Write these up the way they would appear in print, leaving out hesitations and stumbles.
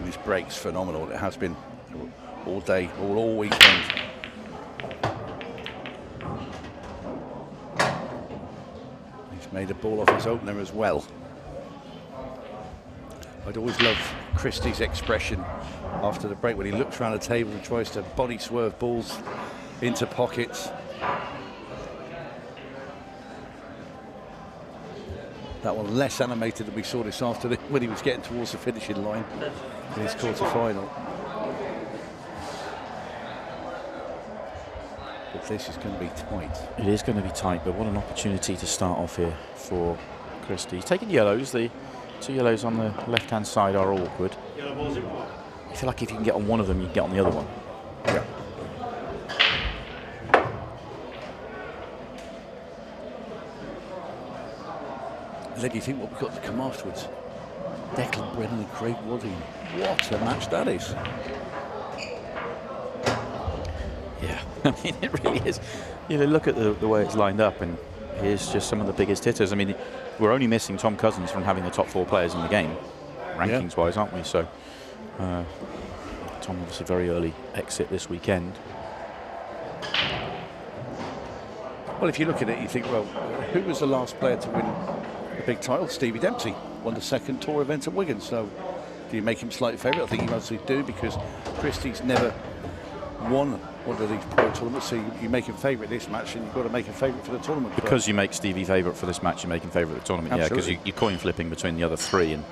And this break's phenomenal. It has been all day, all weekend. He's made a ball off his opener as well. I'd always love Christy's expression after the break when he looks around the table and tries to body swerve balls into pockets. That one less animated than we saw this afternoon when he was getting towards the finishing line in his quarter-final. But this is going to be tight. It is going to be tight, but what an opportunity to start off here for Christy. He's taking yellows. The two yellows on the left-hand side are awkward. I feel like if you can get on one of them, you can get on the other one. Yeah. And then you think what we've got to come afterwards. Declan Brennan and Craig Wadding. What a match that is. Yeah, I mean, it really is. You know, look at the way it's lined up, and here's just some of the biggest hitters. I mean, we're only missing Tom Cousins from having the top 4 players in the game, rankings-wise, aren't we? So, Tom obviously very early exit this weekend. Well, if you look at it, you think, well, who was the last player to win the big title? Stevie Dempsey won the 2nd tour event at Wigan. So do you make him slight favourite? I think you mostly do, because Christy's never won one of these pro tournaments. So you make him favourite this match, and you've got to make him favourite for the tournament. Because you make Stevie favourite for this match, you make him favourite of the tournament. Absolutely. Yeah, because you're coin flipping between the other 3, and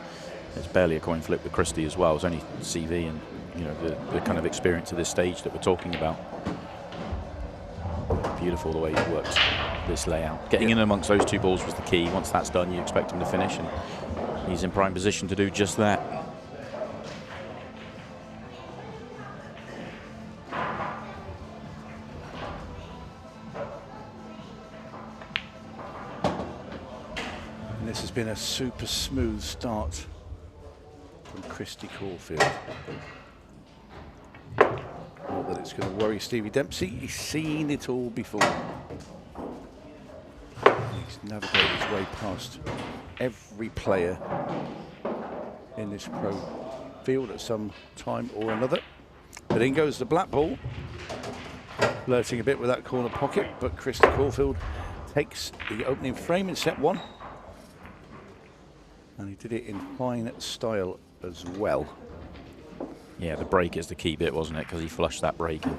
it's barely a coin flip with Christy as well. It's only CV and, you know, the kind of experience of this stage that we're talking about. Beautiful the way he works this layout. Getting in amongst those 2 balls was the key. Once that's done, you expect him to finish, and he's in prime position to do just that. And this has been a super smooth start from Kristi Caulfield. Not that it's going to worry Stevie Dempsey. He's seen it all before. He's navigated his way past every player in this pro field at some time or another. But in goes the black ball, flirting a bit with that corner pocket, but Kristi Caulfield takes the opening frame in set 1. And he did it in fine style as well. Yeah, the break is the key bit, wasn't it? Because he flushed that break. And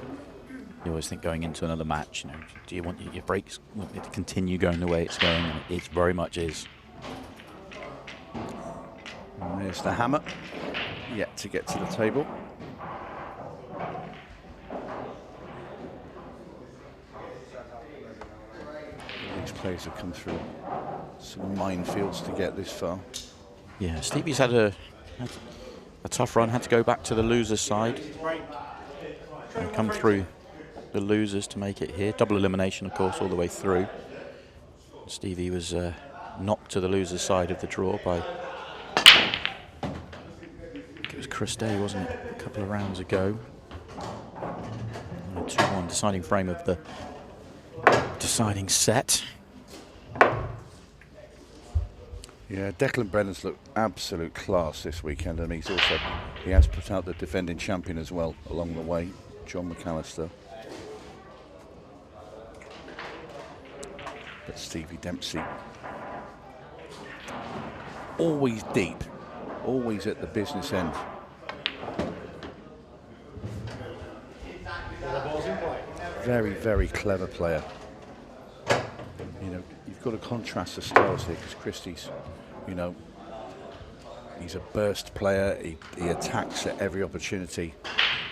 you always think going into another match, you know, do you want your breaks to continue going the way it's going? And it very much is. And there's the hammer, yet to get to the table. These players have come through some minefields to get this far. Yeah, Stevie's had a tough run, had to go back to the loser's side and come through the losers to make it here. Double elimination, of course, all the way through. Stevie was knocked to the loser's side of the draw by, I think it was Christy, wasn't it, a couple of rounds ago. 2-1 deciding frame of the deciding set. Yeah, Declan Brennan's looked absolute class this weekend, and he has put out the defending champion as well along the way, John McAllister. But Stevie Dempsey, always deep, always at the business end. Very, very clever player. You know, you've got to contrast the styles here, because Christy's, you know, he's a burst player. He attacks at every opportunity.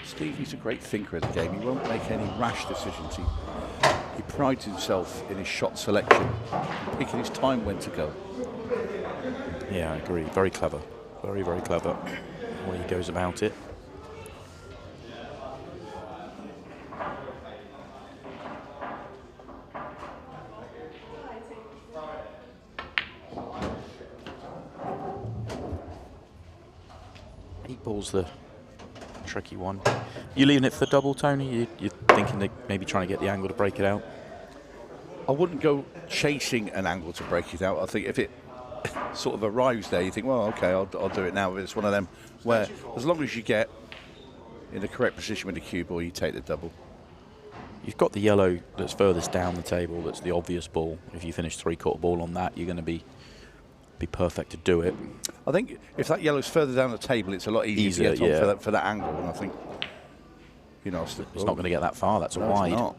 Stevie's a great thinker of the game. He won't make any rash decisions. He prides himself in his shot selection, picking his time when to go. Yeah, I agree. Very clever. Very, very clever the way he goes about it. Ball's the tricky one. You leaving it for the double, Tony? You're thinking that maybe trying to get the angle to break it out? I wouldn't go chasing an angle to break it out. I think if it sort of arrives there, you think, well, okay, I'll do it now. But it's one of them where, as long as you get in the correct position with the cue ball, you take the double. You've got the yellow that's furthest down the table. That's the obvious ball. If you finish 3/4 ball on that, you're going to be perfect to do it. I think if that yellow's further down the table, it's a lot easier to get on for that angle. And I think, you know, it's not going to get that far. That's a wide. It's not.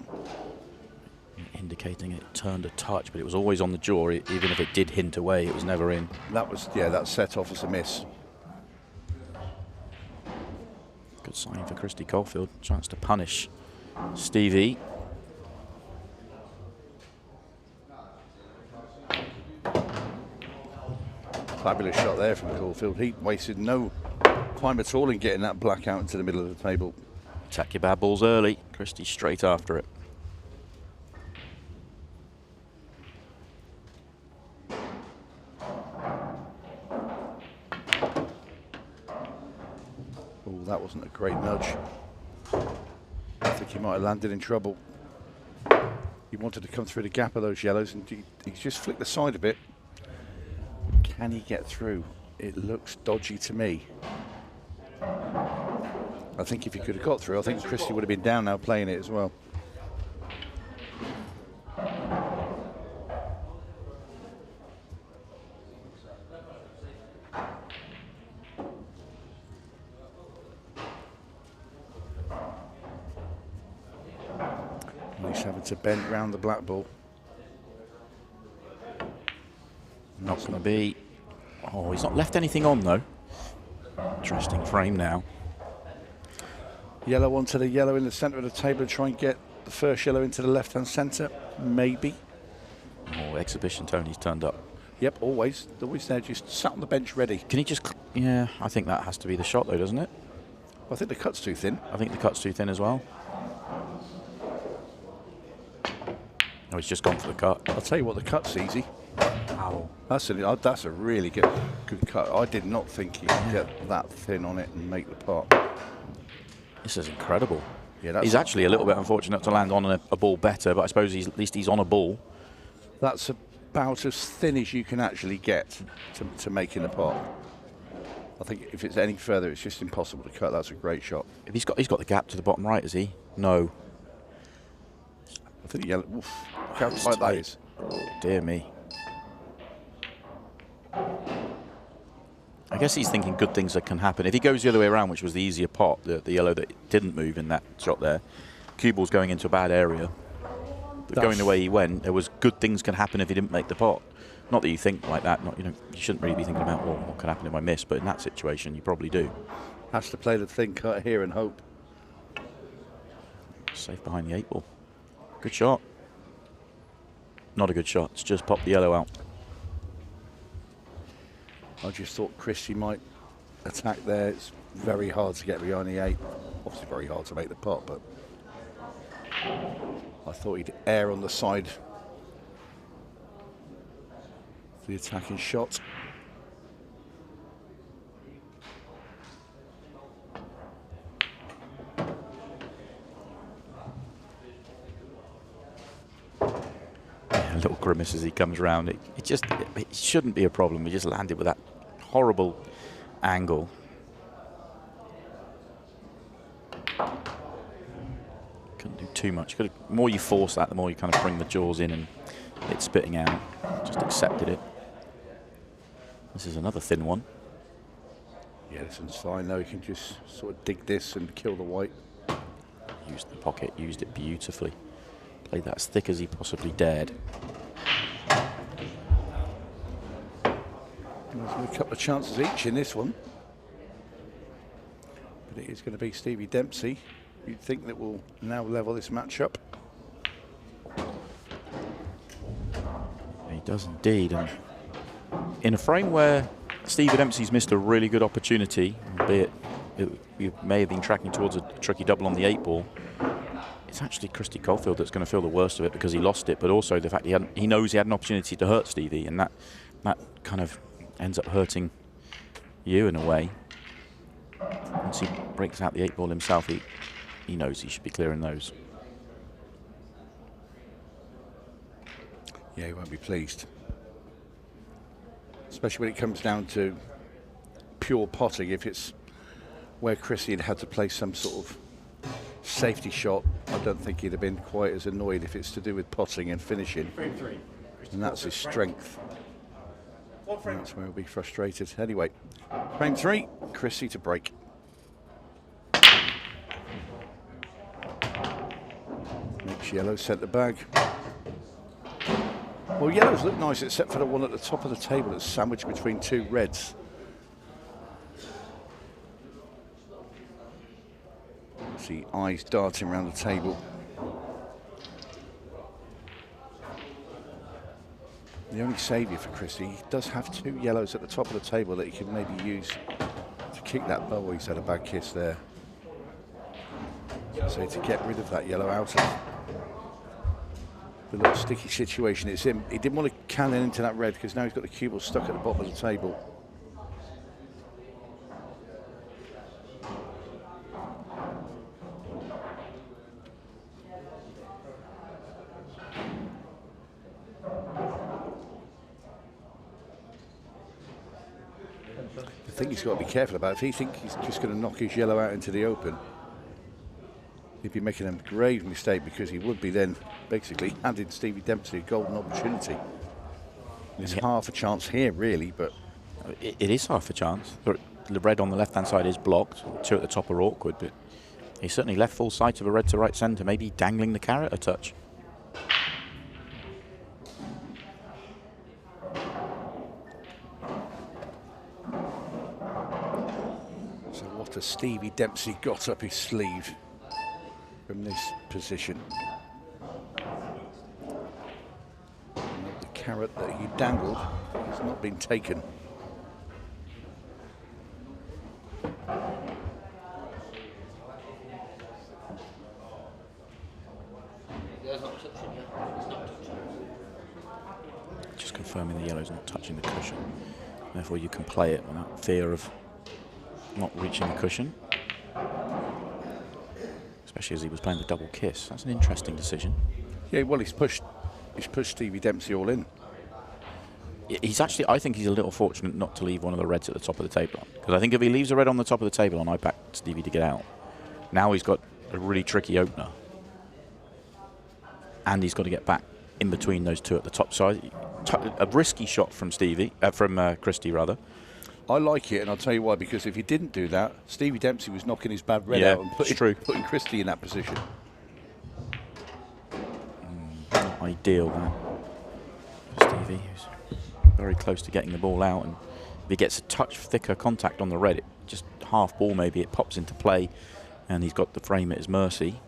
Indicating it turned a touch, but it was always on the jaw. Even if it did hint away, it was never in. That was, yeah, that set off as a miss. Good sign for Kristi Caulfield. Chance to punish Stevie. Fabulous shot there from Caulfield. He wasted no time at all in getting that black out into the middle of the table. Attack your bad balls early. Kristi straight after it. Oh, that wasn't a great nudge. I think he might have landed in trouble. He wanted to come through the gap of those yellows, and he just flicked the side a bit. Can he get through? It looks dodgy to me. I think if he could have got through, I think Kristi would have been down now playing it as well. He's having to bend round the black ball. Not going to be. Oh, he's not left anything on though. Interesting frame now. Yellow onto the yellow in the centre of the table and try and get the first yellow into the left-hand centre, maybe. Oh, exhibition Tony's turned up. Yep, always there, just sat on the bench ready. Can he just? Yeah, I think that has to be the shot though, doesn't it? I think the cut's too thin. I think the cut's too thin as well. Oh, he's just gone for the cut. I'll tell you what, the cut's easy. Ow. That's a really good cut. I did not think he could get that thin on it and make the pot. This is incredible. Yeah, he's actually a little bit unfortunate to land on a ball better, but I suppose at least he's on a ball. That's about as thin as you can actually get to making the pot. I think if it's any further, it's just impossible to cut. That's a great shot. If he's got the gap to the bottom right, is he? No. I think the yellow. Oof, look how tight that is. Oh, dear me. I guess he's thinking good things that can happen. If he goes the other way around, which was the easier pot, the yellow that didn't move in that shot there, cue ball's going into a bad area. But going the way he went, there was good things can happen if he didn't make the pot. Not that you think like that. Not, you shouldn't really be thinking about, well, what can happen if I miss, but in that situation, you probably do. Has to play the thin cut here and hope. Safe behind the 8-ball. Good shot. Not a good shot. It's just popped the yellow out. I just thought Kristi might attack there. It's very hard to get behind the 8. Obviously very hard to make the pot, but I thought he'd err on the side of the attacking shot. A little grimace as he comes round. It shouldn't be a problem. He just landed with that horrible angle. Couldn't do too much. The more you force that, the more you kind of bring the jaws in and it's spitting out. Just accepted it. This is another thin one. Yeah, this one's fine though. You can just sort of dig this and kill the white. Used the pocket, used it beautifully. Played that as thick as he possibly dared. There's a couple of chances each in this one. But it is going to be Stevie Dempsey. You'd think that will now level this match up. He does indeed. And in a frame where Stevie Dempsey's missed a really good opportunity, albeit you may have been tracking towards a tricky double on the 8-ball, it's actually Kristi Caulfield that's going to feel the worst of it because he lost it, but also the fact he knows he had an opportunity to hurt Stevie, and that kind of ends up hurting you in a way. Once he breaks out the 8-ball himself, he knows he should be clearing those. Yeah, he won't be pleased. especially when it comes down to pure potting. If it's where Christy had had to play some sort of safety shot, I don't think he'd have been quite as annoyed. If it's to do with potting and finishing, and that's his strength, and that's where he'll be frustrated. Anyway, frame 3, Christy to break. Next yellow centre bag. Well, yellows look nice except for the one at the top of the table that's sandwiched between two reds. See eyes darting around the table. The only saviour for Christy, he does have 2 yellows at the top of the table that he can maybe use to kick that bow. He's had a bad kiss there. So to get rid of that yellow out of the little sticky situation it's in. He didn't want to cannon into that red because now he's got the cue ball stuck at the bottom of the table. The thing he's got to be careful about, if he thinks he's just going to knock his yellow out into the open, he'd be making a grave mistake, because he would be then basically handing Stevie Dempsey a golden opportunity. There's half a chance here, really, but... It is half a chance. The red on the left-hand side is blocked. 2 at the top are awkward, but he certainly left full sight of a red to right centre, maybe dangling the carrot a touch. So what has Stevie Dempsey got up his sleeve from this position? The carrot that he dangled has not been taken. Just confirming the yellow's not touching the cushion. Therefore you can play it without fear of not reaching the cushion. Especially as he was playing the double kiss. That's an interesting decision. Yeah, well, he's pushed Stevie Dempsey all in. He's actually, I think he's a little fortunate not to leave one of the reds at the top of the table. Because I think if he leaves a red on the top of the table on, I back Stevie to get out. Now he's got a really tricky opener. And he's got to get back in between those 2 at the top side. A risky shot from Christy rather. I like it, and I'll tell you why, because if he didn't do that, Stevie Dempsey was knocking his bad red out and putting Christy in that position. Not ideal there for Stevie, who's very close to getting the ball out, and if he gets a touch thicker contact on the red, it just half ball maybe, it pops into play, and he's got the frame at his mercy.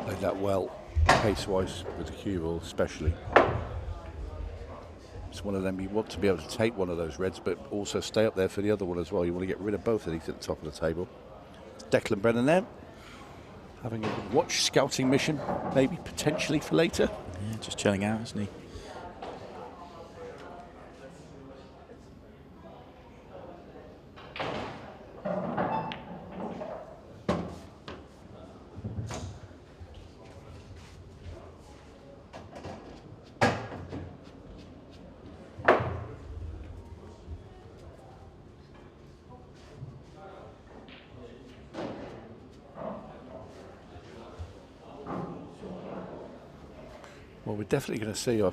Played that well, pace-wise, with the cue ball especially. It's one of them, you want to be able to take one of those reds, but also stay up there for the other one as well. You want to get rid of both of these at the top of the table. Declan Brennan there, having a watch scouting mission, maybe potentially for later. Yeah, just chilling out, isn't he? Well, we're definitely going to see that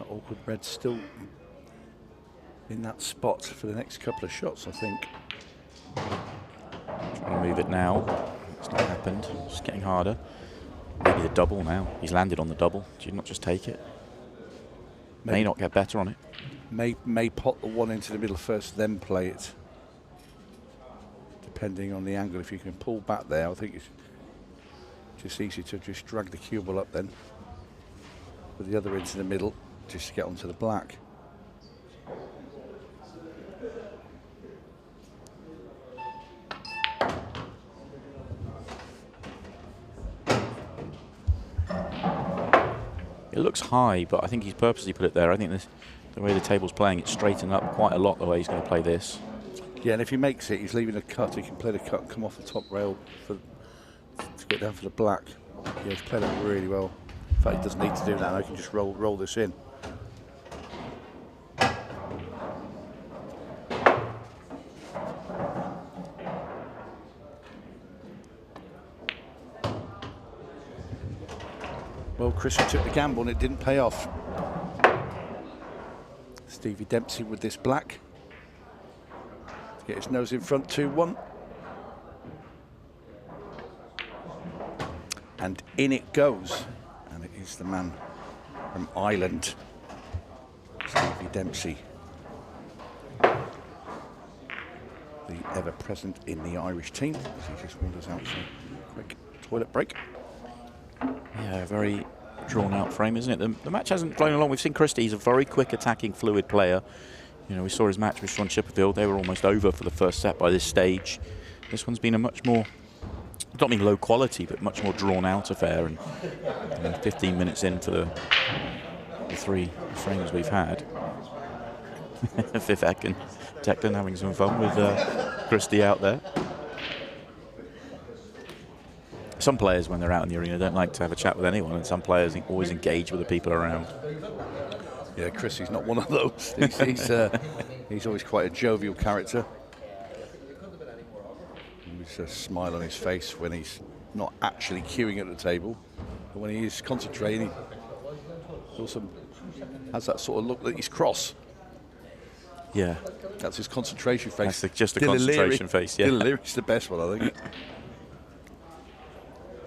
awkward red still in that spot for the next couple of shots, I think. Trying to move it now. It's not happened. It's getting harder. Maybe the double now. He's landed on the double. Do you not just take it? May not get better on it. May pot the one into the middle first, then play it. Depending on the angle. If you can pull back there, I think it's just easy to just drag the cue ball up then. With the other into the middle, just to get onto the black. It looks high, but I think he's purposely put it there. I think the way the table's playing, it's straightened up quite a lot the way he's going to play this. Yeah, and if he makes it, he's leaving a cut. He can play the cut and come off the top rail to get down for the black. Yeah, he's played that really well. In fact, he doesn't need to do that. I can just roll this in. Well, Christy took the gamble and it didn't pay off. Stevie Dempsey with this black. To get his nose in front, 2-1. And in it goes. And it is the man from Ireland, Stevie Dempsey. The ever present in the Irish team. As he just wanders out for a quick toilet break. Yeah, a very drawn-out frame, isn't it? The match hasn't flown along. We've seen Christy. He's a very quick, attacking, fluid player. You know, we saw his match with 𝗠𝗁𝗃𝗄𝗏. They were almost over for the first set by this stage. This one's been a much more, I don't mean low quality, but much more drawn-out affair. And you know, 15 minutes in for the 3 frames we've had. Vivek and Declan having some fun with Christy out there. Some players, when they're out in the arena, don't like to have a chat with anyone, and some players always engage with the people around. Yeah, Christy's not one of those. He's always quite a jovial character. With a smile on his face when he's not actually queuing at the table, but when he is concentrating, he also has that sort of look that he's cross. Yeah, that's his concentration face. That's just a concentration face. Yeah, Ďiľ the best one, I think.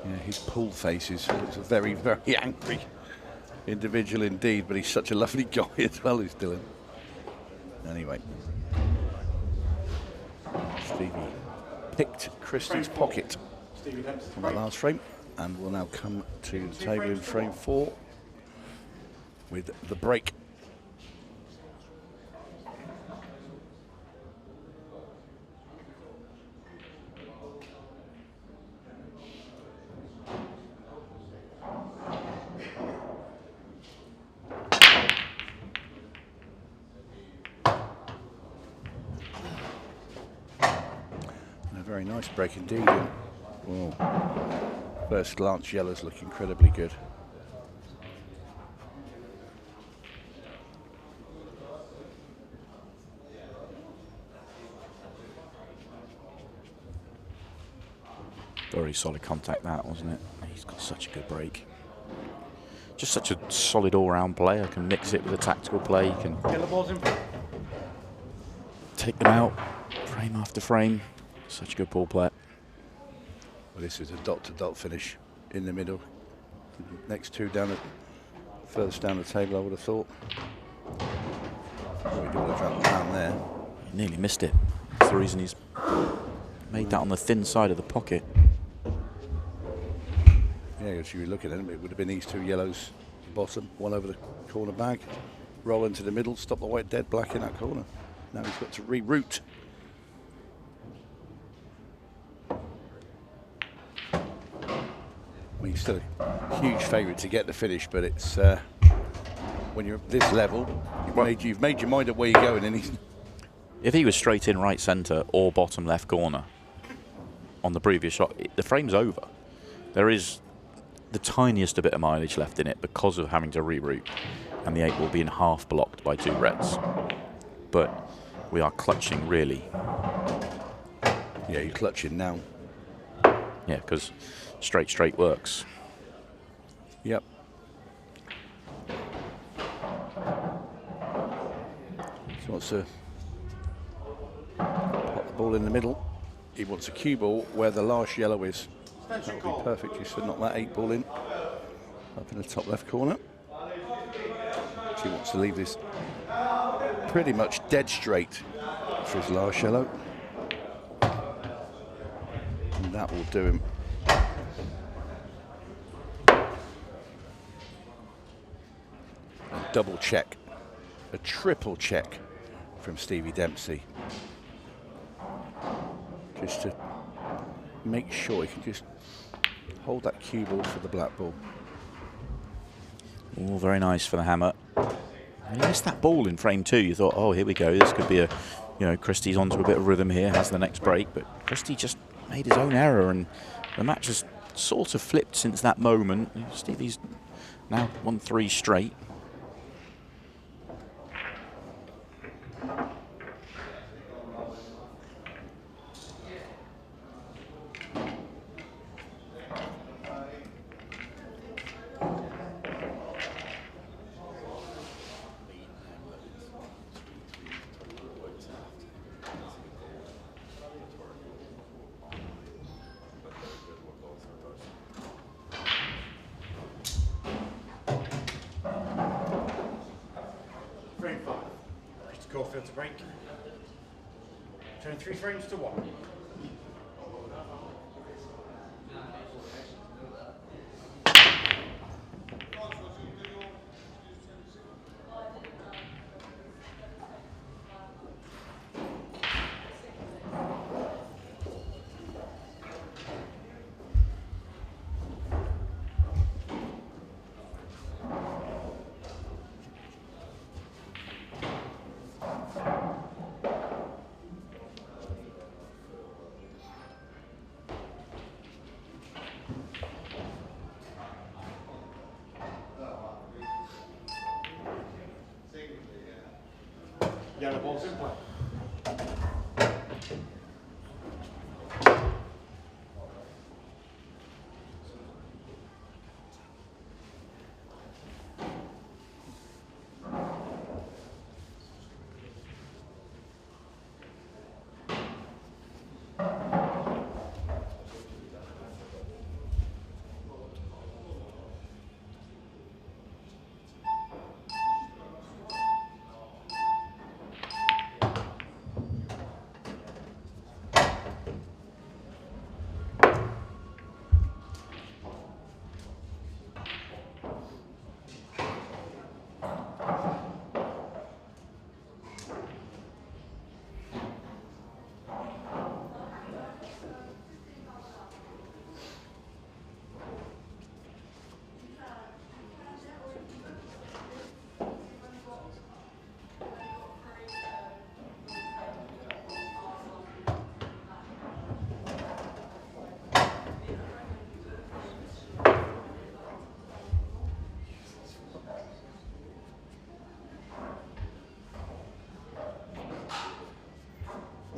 Yeah, his pull faces. He's a very, very angry individual indeed, but he's such a lovely guy as well, who's Dylan. Anyway, Stevie picked Christy's pocket from that last frame, and will now come to the table in frame 4 with the break. Very nice break indeed. Oh, first glance, yellows look incredibly good. Very solid contact that, wasn't it? He's got such a good break. Just such a solid all-round player. Can mix it with a tactical play. Can take them out frame after frame. Such a good ball player. Well, this is a dot-to-dot finish in the middle. Next two down, furthest down the table, I would have thought. We do want to drop down there. He nearly missed it. That's the reason he's made that on the thin side of the pocket. Yeah, if you were looking at him, it would have been these two yellows at the bottom, one over the corner bag, roll into the middle, stop the white dead black in that corner. Now he's got to reroute. I mean, he's still a huge favourite to get the finish, but it's when you're at this level, you've made your mind up where you're going. And he's if he was straight in right centre or bottom left corner on the previous shot, the frame's over. There is the tiniest a bit of mileage left in it because of having to reroute, and the 8 will be in half blocked by 2 reds. But we are clutching really. Yeah, you're clutching now. Yeah, because straight works. Yep. He wants to pop the ball in the middle. He wants a cue ball where the last yellow is. That would be perfect. He should knock that 8 ball in. Up in the top left corner. So he wants to leave this pretty much dead straight for his last yellow. And that will do him. A double check, a triple check from Stevie Dempsey. Just to make sure he can just hold that cue ball for the black ball. Oh, very nice for the hammer. He missed that ball in frame 2. You thought, oh, here we go. This could be a, you know, Christy's onto a bit of rhythm here, has the next break. But Christy just made his own error, and the match has sort of flipped since that moment. Stevie's now won 3 straight. Frame 5. Kristi Caulfield to break. Turn 3 frames to 1. Yellow ball's in play.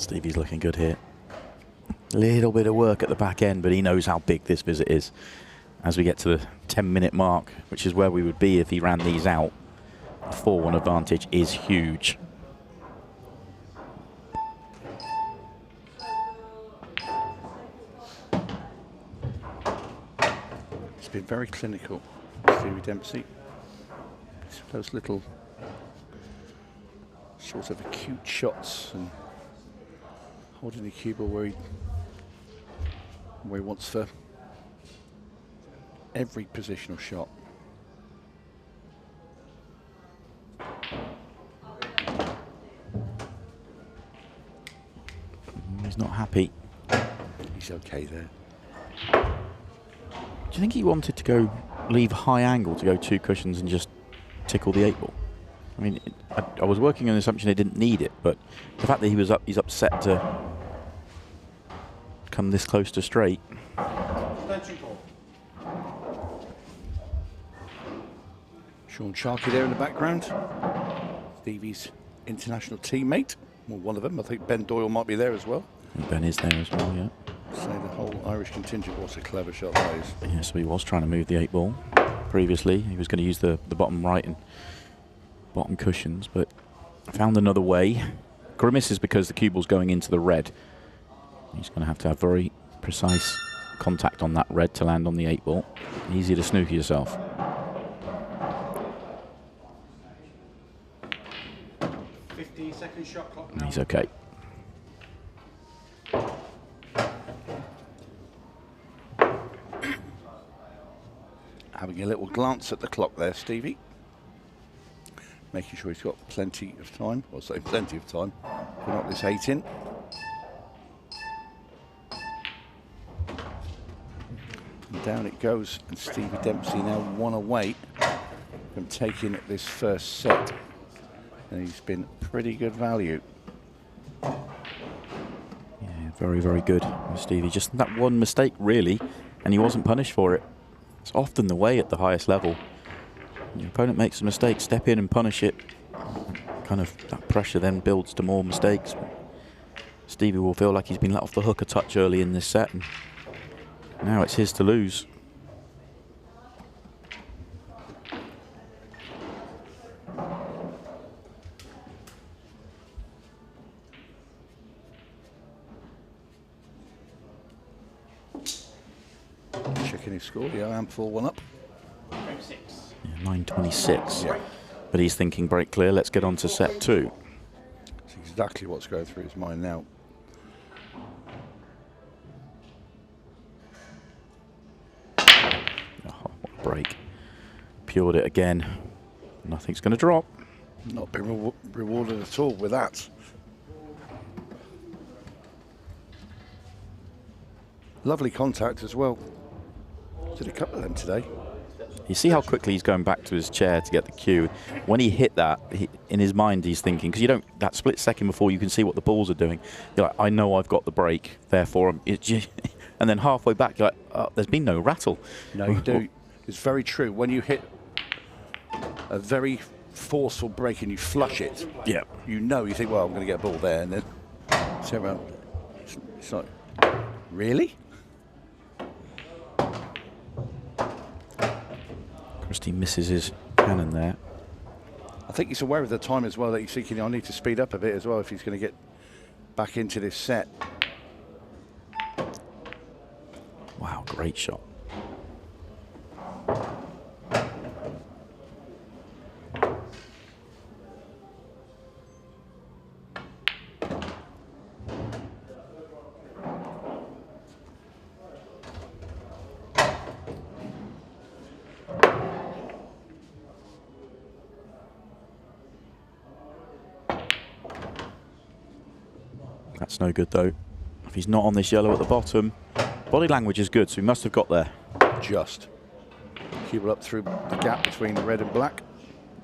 Stevie's looking good here. Little bit of work at the back end, but he knows how big this visit is. As we get to the 10-minute mark, which is where we would be if he ran these out, a 4-1 advantage is huge. It's been very clinical, Stevie Dempsey. It's those little sort of acute shots and holding the cue ball where he wants for every positional shot. He's not happy. He's okay there. Do you think he wanted to go leave high angle to go 2 cushions and just tickle the 8 ball? I mean, I was working on the assumption he didn't need it, but the fact that he's upset to come this close to straight. 𝗠𝗫𝗃𝗃 there in the background. Stevie's international teammate. Well, one of them. I think Ben Doyle might be there as well. And Ben is there as well, yeah. So the whole Irish contingent, what a clever shot that is. Yeah, so he was trying to move the 8 ball previously. He was going to use the bottom right and bottom cushions, but found another way. Grimace is because the cue ball's going into the red. He's going to have very precise contact on that red to land on the 8 ball. Easy to snooker yourself. 15-second shot clock And now. he's okay. Having a little glance at the clock there, Stevie. Making sure he's got plenty of time. Well, say plenty of time. To knock this 8 in. And down it goes, and Stevie Dempsey now 1 away from taking this first set. And he's been pretty good value. Yeah, very, very good, Stevie. Just that one mistake, really, and he wasn't punished for it. It's often the way at the highest level. Your opponent makes a mistake, step in and punish it. Kind of that pressure then builds to more mistakes. Stevie will feel like he's been let off the hook a touch early in this set, and now it's his to lose. Checking his score, yeah, I'm 4-1 up. Yeah, 9-26. Yeah. But he's thinking break clear, let's get on to set 2. That's exactly what's going through his mind now. Oh, what a break. Pured it again. Nothing's going to drop. Not been rewarded at all with that. Lovely contact as well. Did a couple of them today. You see how quickly he's going back to his chair to get the cue. When he hit that, in his mind he's thinking, because you don't, that split second before you can see what the balls are doing, you're like, I know I've got the break, therefore, and then halfway back you're like, oh, there's been no rattle. No, you do. It's very true. When you hit a very forceful break and you flush it, yeah, you know, you think, well, I'm going to get a ball there, and then turn around. It's like, really? Christy misses his cannon there. I think he's aware of the time as well, that he's thinking, I need to speed up a bit as well if he's going to get back into this set. Wow, great shot. That's no good though. If he's not on this yellow at the bottom, body language is good, so he must have got there. Just. Cue up through the gap between the red and black.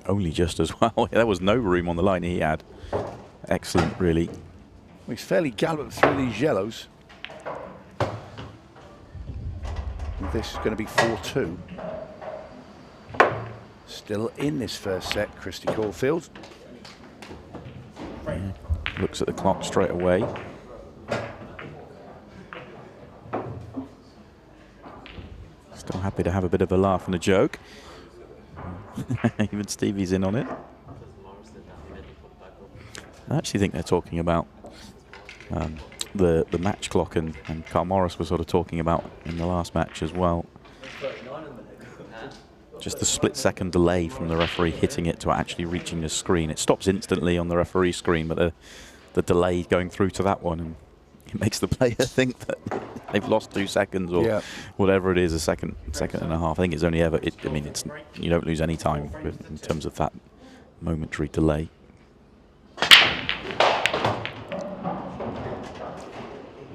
Only just as well. There was no room on the line he had. Excellent, really. Well, he's fairly galloped through these yellows. And this is going to be 4-2. Still in this first set, Kristi Caulfield. Yeah. Looks at the clock straight away. Still happy to have a bit of a laugh and a joke. Even Stevie's in on it. I actually think they're talking about the match clock, and Carl Morris was sort of talking about in the last match as well. Just the split-second delay from the referee hitting it to actually reaching the screen. It stops instantly on the referee screen, but the delay going through to that one, and it makes the player think that they've lost 2 seconds or whatever it is, a second and a half. I think it's only ever, I mean, it's, you don't lose any time in terms of that momentary delay.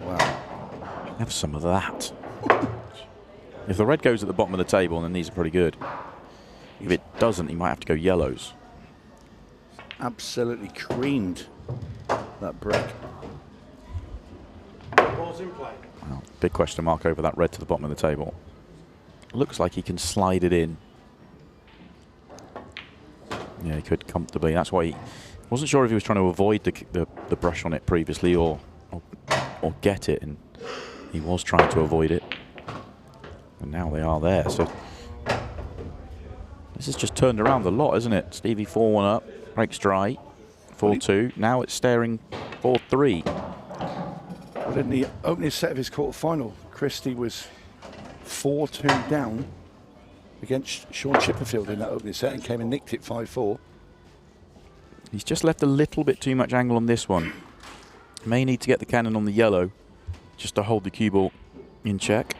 Wow. Have some of that. If the red goes at the bottom of the table, then these are pretty good. If it doesn't, he might have to go yellows. Absolutely creamed that break. Balls in play. Wow, big question mark over that red to the bottom of the table. Looks like he can slide it in. Yeah, he could comfortably. That's why he wasn't sure if he was trying to avoid the brush on it previously or get it, and he was trying to avoid it. And now they are there. So this has just turned around a lot, isn't it? Stevie 4-1 up, breaks dry, 4-2. Now it's staring 4-3. But in the opening set of his quarter-final, Christy was 4-2 down against 𝗠𝗁𝗃𝗄𝗏 in that opening set and came and nicked it 5-4. He's just left a little bit too much angle on this one. May need to get the cannon on the yellow just to hold the cue ball in check.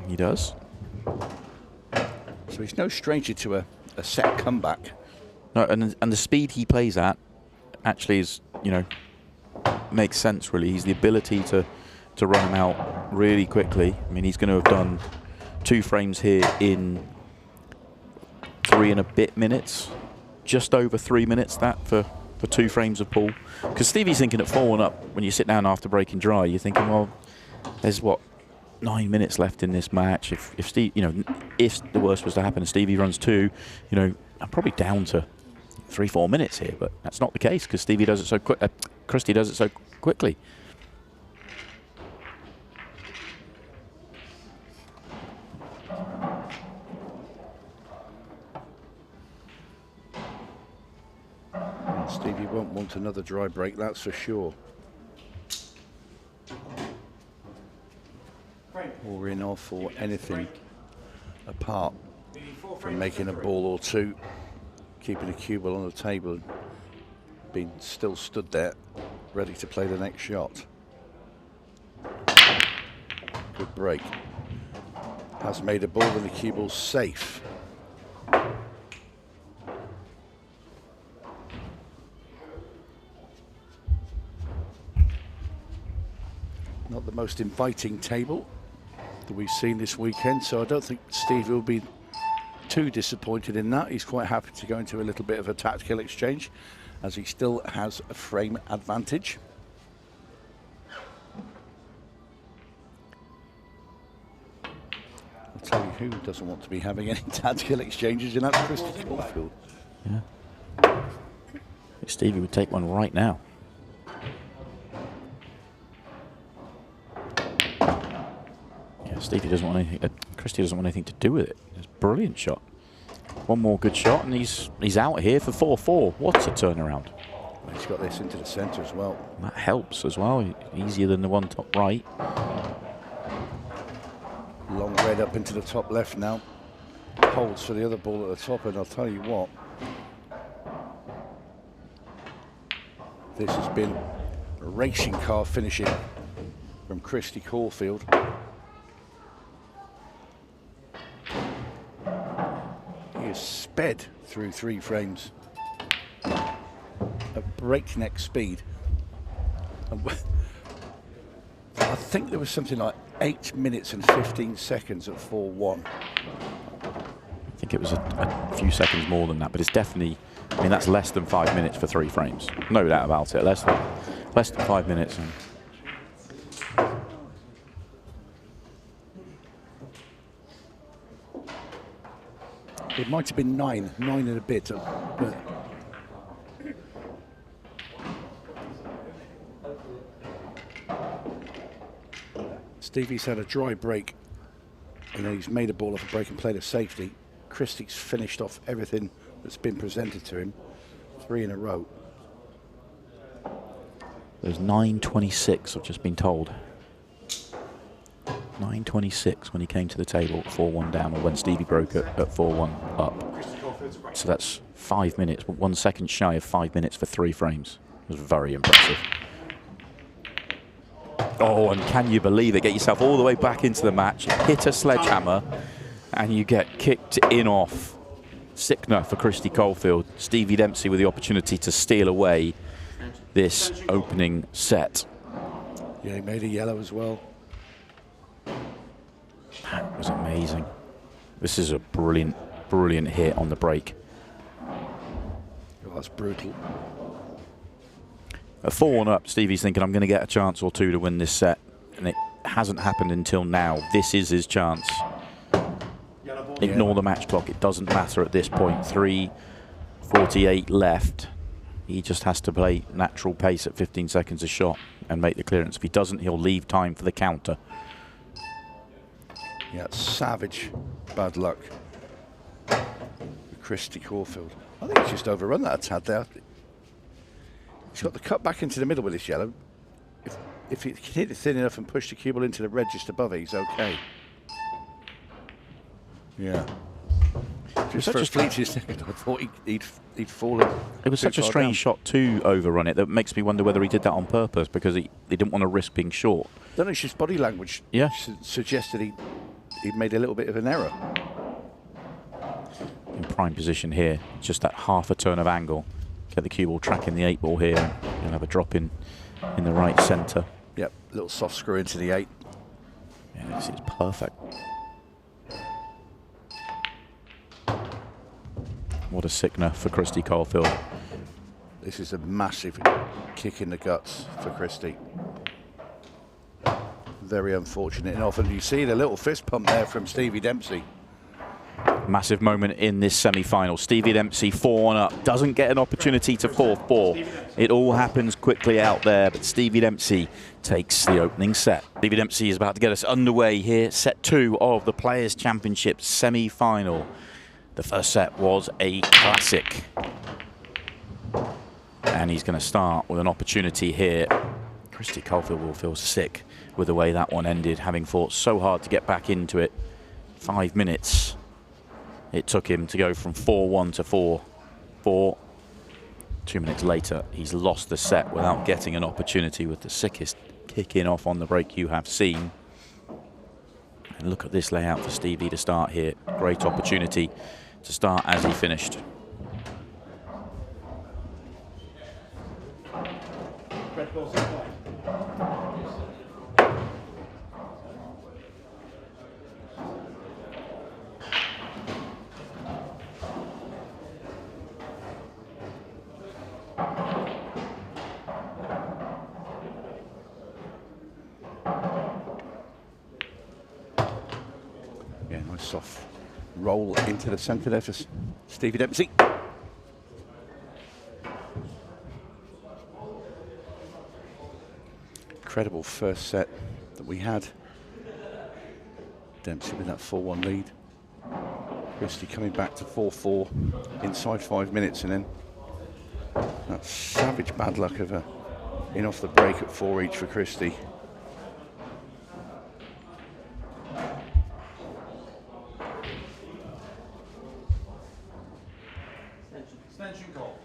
He does. So he's no stranger to a set comeback. No, and the speed he plays at actually is, you know, makes sense really. He's the ability to run him out really quickly. I mean, he's going to have done 2 frames here in 3 and a bit minutes. Just over 3 minutes, that for 2 frames of pool. Because Stevie's thinking at 4-1 up, when you sit down after breaking dry, you're thinking, well, there's what, 9 minutes left in this match. If Steve, you know, if the worst was to happen and Stevie runs 2, you know, I'm probably down to 3-4 minutes here, but that's not the case because Stevie does it so quick. Christy does it so quickly. Stevie won't want another dry break, that's for sure. Or in off or anything apart from making a ball or 2, keeping a cue ball on the table and being still stood there, ready to play the next shot. Good break. Has made a ball and the cue ball's safe. Not the most inviting table that we've seen this weekend, so I don't think Steve will be too disappointed in that. He's quite happy to go into a little bit of a tactical exchange as he still has a frame advantage. I'll tell you who doesn't want to be having any tactical exchanges, and that's Kristi Caulfield. Yeah. Stevie would take one right now. Stevie doesn't want anything. Christy doesn't want anything to do with it. It's a brilliant shot. One more good shot, and he's out here for 4-4. What's a turnaround? Well, he's got this into the centre as well. And that helps as well. Easier than the one top right. Long red up into the top left now. Holds for the other ball at the top, and I'll tell you what, this has been a racing car finishing from Kristi Caulfield. Sped through 3 frames at breakneck speed. And I think there was something like 8 minutes and 15 seconds at 4-1. I think it was a few seconds more than that, but it's definitely, I mean, that's less than 5 minutes for 3 frames. No doubt about it. Less than 5 minutes. And it might have been 9 and a bit. But Stevie's had a dry break, and then he's made a ball off a break and played a safety. Kristi's finished off everything that's been presented to him. 3 in a row. There's 9:26, I've just been told. 9:26 when he came to the table at 4-1 down, or when Stevie broke it at 4-1 up. So that's 5 minutes, but 1 second shy of 5 minutes for 3 frames. It was very impressive. Oh, and can you believe it? Get yourself all the way back into the match, hit a sledgehammer, and you get kicked in off. Sickener for Kristi Caulfield. Stevie Dempsey with the opportunity to steal away this opening set. Yeah, he made a yellow as well. That was amazing. This is a brilliant, brilliant hit on the break. Oh, that's brutal. At 4-1 up, Stevie's thinking, I'm going to get a chance or 2 to win this set. And it hasn't happened until now. This is his chance. Ignore the match clock. It doesn't matter at this point. 3:48 left. He just has to play natural pace at 15 seconds a shot and make the clearance. If he doesn't, he'll leave time for the counter. Yeah, savage bad luck with Kristi Caulfield. I think he's just overrun that a tad there. He's got the cut back into the middle with this yellow. If he can hit it thin enough and push the cue ball into the red just above it, he's okay. Yeah. Just for a fleeting second, I thought he'd fallen. It was such a strange shot to overrun it that makes me wonder whether he did that on purpose because he didn't want to risk being short. I don't know, it's just body language. Yeah. Suggested he made a little bit of an error. In prime position here, just that half a turn of angle. Get the cue ball tracking the 8 ball here. You'll have a drop in the right centre. Yep, little soft screw into the 8. Yeah, this is perfect. What a sickener for Kristi Caulfield. This is a massive kick in the guts for Kristi. Very unfortunate. And often you see the little fist pump there from Stevie Dempsey. Massive moment in this semi-final. Stevie Dempsey 4-1 up, doesn't get an opportunity to 4-4. It all happens quickly out there, but Stevie Dempsey takes the opening set. Stevie Dempsey is about to get us underway here. Set 2 of the Players' Championship semi-final. The first set was a classic. And he's going to start with an opportunity here. Kristi Caulfield will feel sick with the way that one ended, having fought so hard to get back into it. 5 minutes it took him to go from 4-1 to 4-4. 2 minutes later, he's lost the set without getting an opportunity, with the sickest kick-in off on the break you have seen. And look at this layout for Stevie to start here. Great opportunity to start as he finished. Red ball's in play. Yeah, nice soft roll into the centre there for Stevie Dempsey. Incredible first set that we had. Dempsey with that 4-1 lead. Kristi coming back to 4-4 inside 5 minutes, and then that savage bad luck of a in off the break at 4 each for Kristi. Extension call.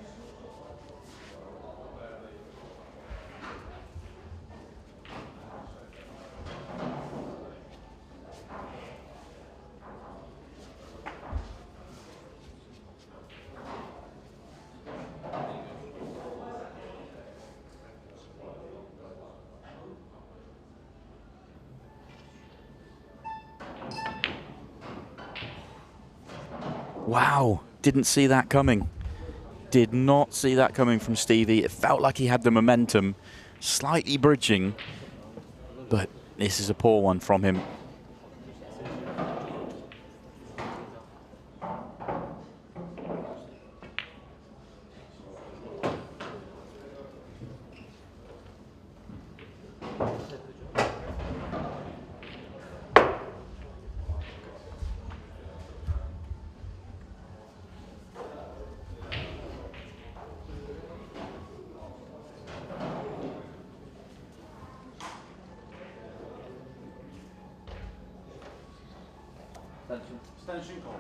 Wow, didn't see that coming. Did not see that coming from Stevie. It felt like he had the momentum, slightly bridging, but this is a poor one from him. Extension call.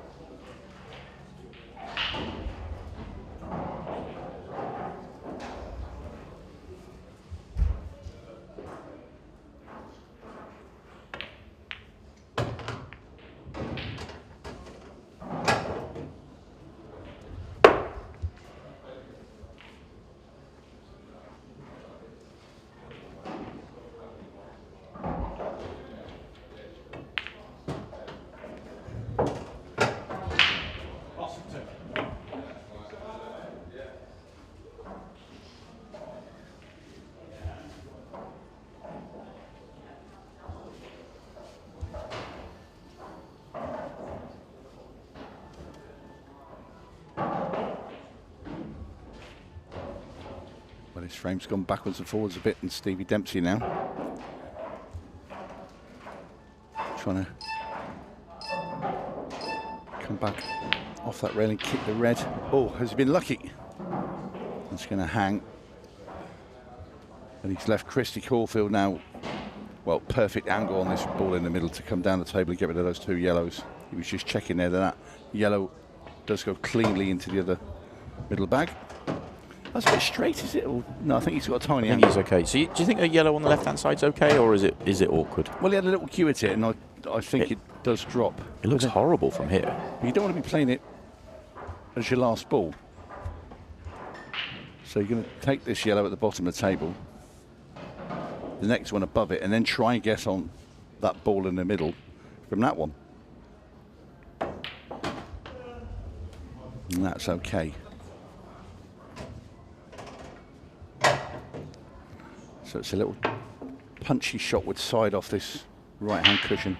Well, his frame's gone backwards and forwards a bit, and Stevie Dempsey now trying to come back off that railing, kick the red. Oh, has he been lucky? That's going to hang. And he's left Kristi Caulfield now, well, perfect angle on this ball in the middle to come down the table and get rid of those 2 yellows. He was just checking there that yellow does go cleanly into the other middle bag. That's a bit straight, is it? Or, no, I think he's got a tiny angle. He's okay. So do you think a yellow on the left-hand side's okay, or is it awkward? Well, he had a little cue at it, and I think it does drop. It looks horrible from here. You don't want to be playing it as your last ball. So you're going to take this yellow at the bottom of the table, the next one above it, and then try and get on that ball in the middle from that one. And that's okay. So it's a little punchy shot with side off this right-hand cushion.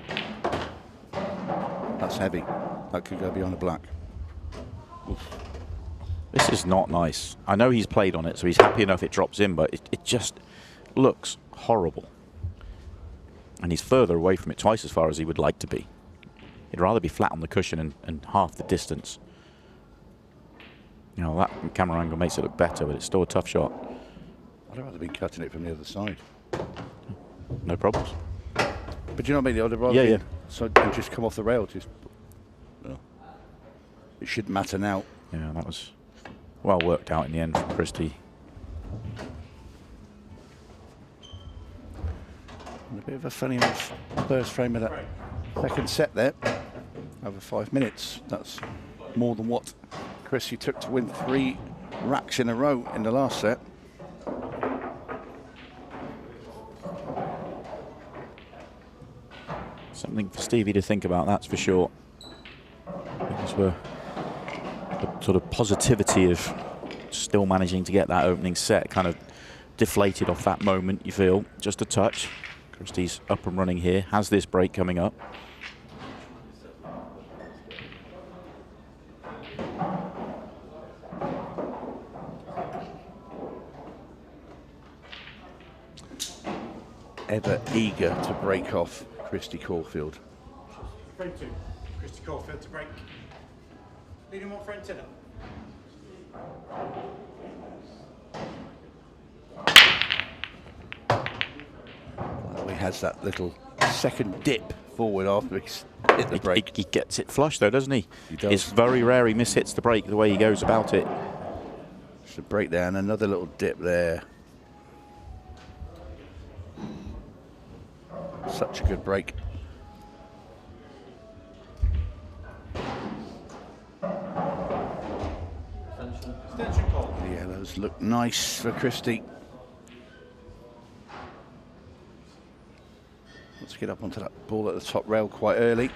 That's heavy. That could go beyond the black. Oof. This is not nice. I know he's played on it, so he's happy enough it drops in, but it just looks horrible. And he's further away from it, twice as far as he would like to be. He'd rather be flat on the cushion and half the distance. You know, that camera angle makes it look better, but it's still a tough shot. I'd rather be cutting it from the other side. No problems. But you know what I mean? I'd rather yeah. So just come off the rail. Just, well, it shouldn't matter now. Yeah, that was well worked out in the end from Christy. A bit of a funny first frame of that second set there. Over 5 minutes. That's more than what Christy took to win 3 racks in a row in the last set. Something for Stevie to think about, that's for sure. Because we're the sort of positivity of still managing to get that opening set kind of deflated off that moment, you feel. Just a touch. Christy's up and running here, has this break coming up. Ever eager to break off Kristi Caulfield. Frame 2, Kristi Caulfield to break. Leading 1 frame 10 Well, he has that little second dip forward after he's hit the break. He gets it flush though, doesn't he? He does. It's very rare he mishits the break the way he goes about it. Just a break there and another little dip there. Such a good break. Yeah, those look nice for Christy. Let's get up onto that ball at the top rail quite early.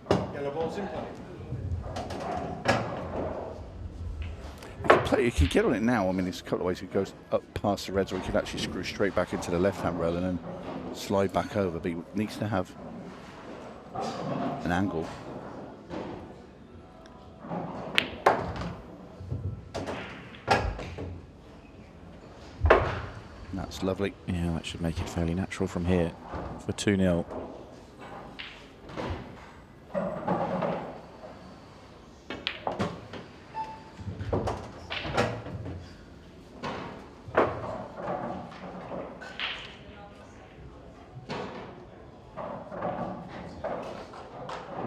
Yellow ball's in play. You can get on it now. I mean, there's a couple of ways. It goes up past the reds, or you can actually screw straight back into the left-hand rail and then slide back over. But it needs to have an angle. That's lovely. Yeah, that should make it fairly natural from here for 2-0.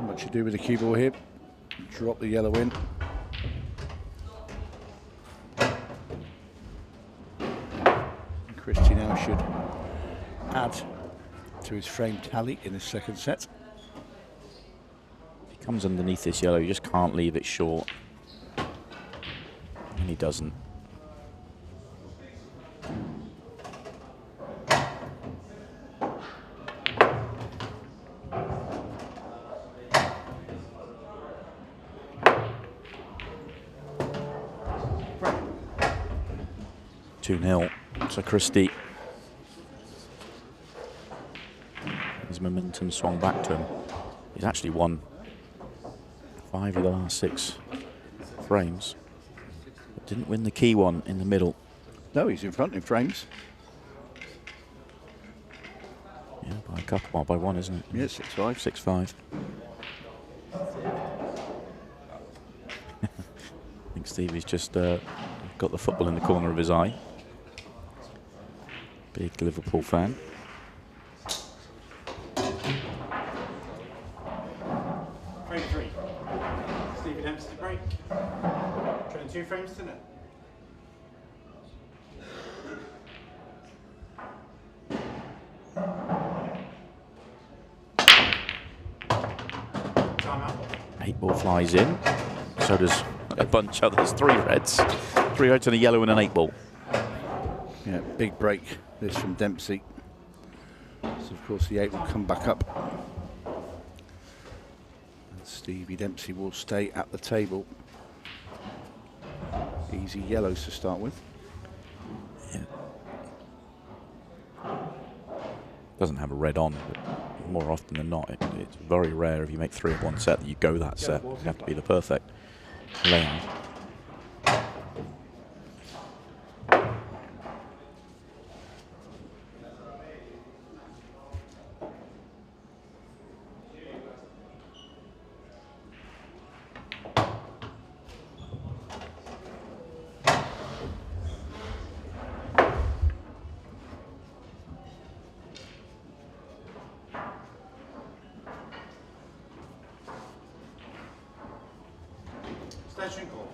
What you do with the cue ball here, drop the yellow in. Christy now should add to his frame tally in the second set. If he comes underneath this yellow, you just can't leave it short. And he doesn't. So Christy, his momentum swung back to him. He's actually won 5 of the last 6 frames, but didn't win the key one in the middle. No, he's in front in frames. Yeah, by a couple, well, by 1, isn't it? Yeah, 6-5. 6-5. I think Stevie's just got the football in the corner of his eye. Big Liverpool fan. Frame 3, Stevie Dempsey to break. Trailing 2 frames to net. Timeout. 8-ball flies in. So does a bunch of others. 3 reds. 3 reds and a yellow and an 8-ball. Yeah, big break this from Dempsey. So of course the 8 will come back up. Stevie Dempsey will stay at the table. Easy yellows to start with. Yeah. Doesn't have a red on, but more often than not, it's very rare if you make 3 of one set that you go that set. You have to be the perfect layout. Station call.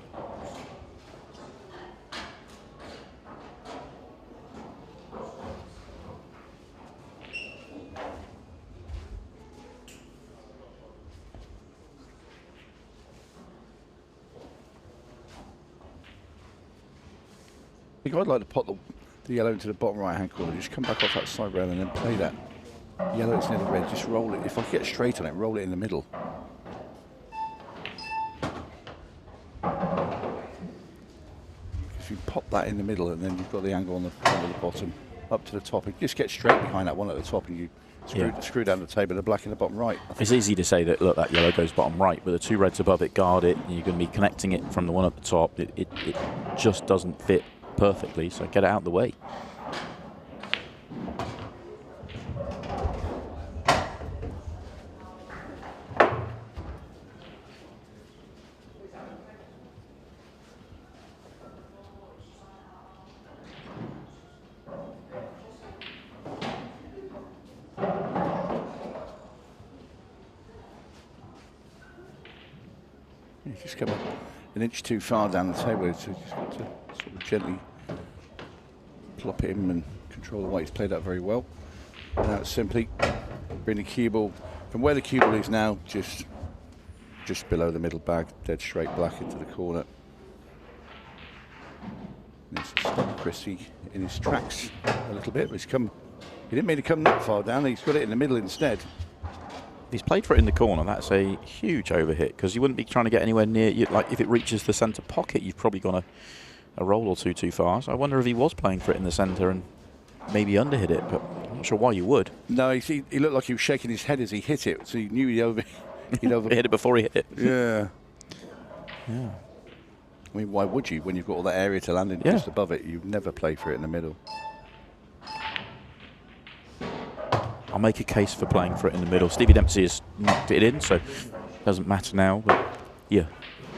I think I'd like to pop the yellow into the bottom right-hand corner, just come back off that side rail and then play that yellow that's near the red, just roll it. If I get straight on it, roll it in the middle. If you pop that in the middle and then you've got the angle on the bottom, up to the top, it just gets straight behind that one at the top and you screw down the table, the black in the bottom right. It's easy to say that, look, that yellow goes bottom right, but the 2 reds above it guard it, and you're going to be connecting it from the one at the top. It just doesn't fit perfectly, so get it out of the way. You just come up an inch too far down the table, so you just got to sort of gently plop it in and control the weight. He's played that very well. And now it's simply bring the cue ball from where the cue ball is now, just below the middle bag, dead straight black into the corner. Needs to stop Christy in his tracks a little bit, but he didn't mean to come that far down, he's got it in the middle instead. If he's played for it in the corner, that's a huge overhit, because you wouldn't be trying to get anywhere near, like if it reaches the centre pocket, you've probably gone a roll or two too far. So I wonder if he was playing for it in the centre and maybe underhit it, but I'm not sure why you would. No, he looked like he was shaking his head as he hit it, so he knew he'd over He hit it before he hit it. Yeah. Yeah. I mean, why would you when you've got all that area to land in just above it? You'd never play for it in the middle. I'll make a case for playing for it in the middle. Stevie Dempsey has knocked it in, so it doesn't matter now. But yeah,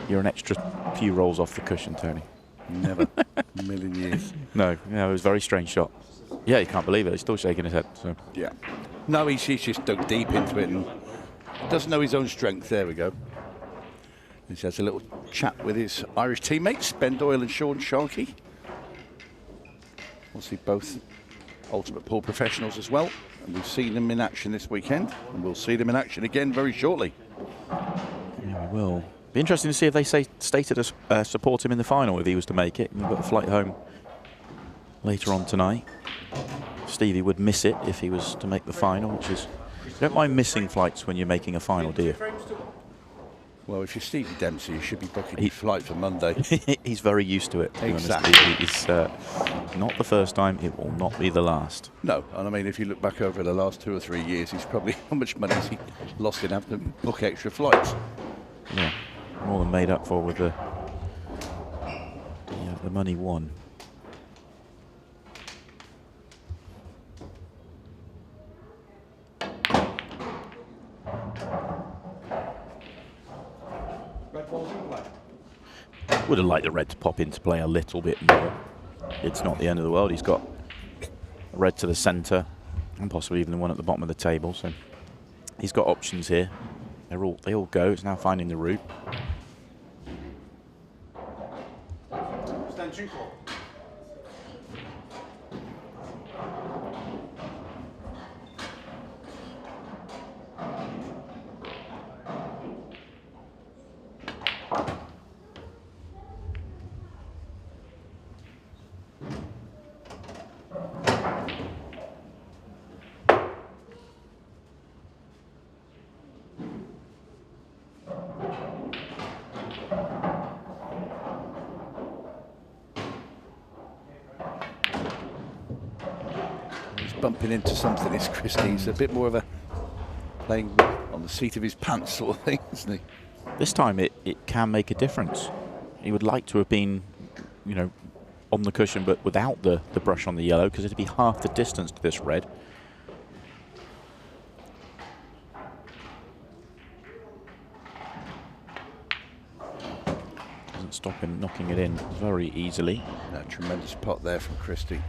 you're an extra few rolls off the cushion, Tony. Never. A million years. No, yeah, it was a very strange shot. Yeah, he can't believe it. He's still shaking his head. So. Yeah. No, he's just dug deep into it and doesn't know his own strength. There we go. He has a little chat with his Irish teammates, Ben Doyle and Sean Sharkey. Obviously both ultimate pool professionals as well. And we've seen them in action this weekend, and we'll see them in action again very shortly. Yeah, we will. Be interesting to see if they stated to support him in the final if he was to make it. We've got a flight home later on tonight. Stevie would miss it if he was to make the final, which is... You don't mind missing flights when you're making a final, do you? Well, if you're Stevie Dempsey, you should be booking your flight for Monday. He's very used to it. To exactly. It's not the first time. It will not be the last. No, and I mean, if you look back over the last 2 or 3 years, he's probably how much money has he lost in having to book extra flights? Yeah, more than made up for with the money won. Would have liked the red to pop into play a little bit more. It's not the end of the world. He's got a red to the centre and possibly even the one at the bottom of the table. So he's got options here. They all go. It's now finding the route. Stand call. bumping into something, is Christy. He's a bit more of a playing on the seat of his pants sort of thing, isn't he? This time it can make a difference. He would like to have been, you know, on the cushion but without the brush on the yellow, because it'd be half the distance to this red. Doesn't stop him knocking it in very easily. A tremendous pot there from Christy.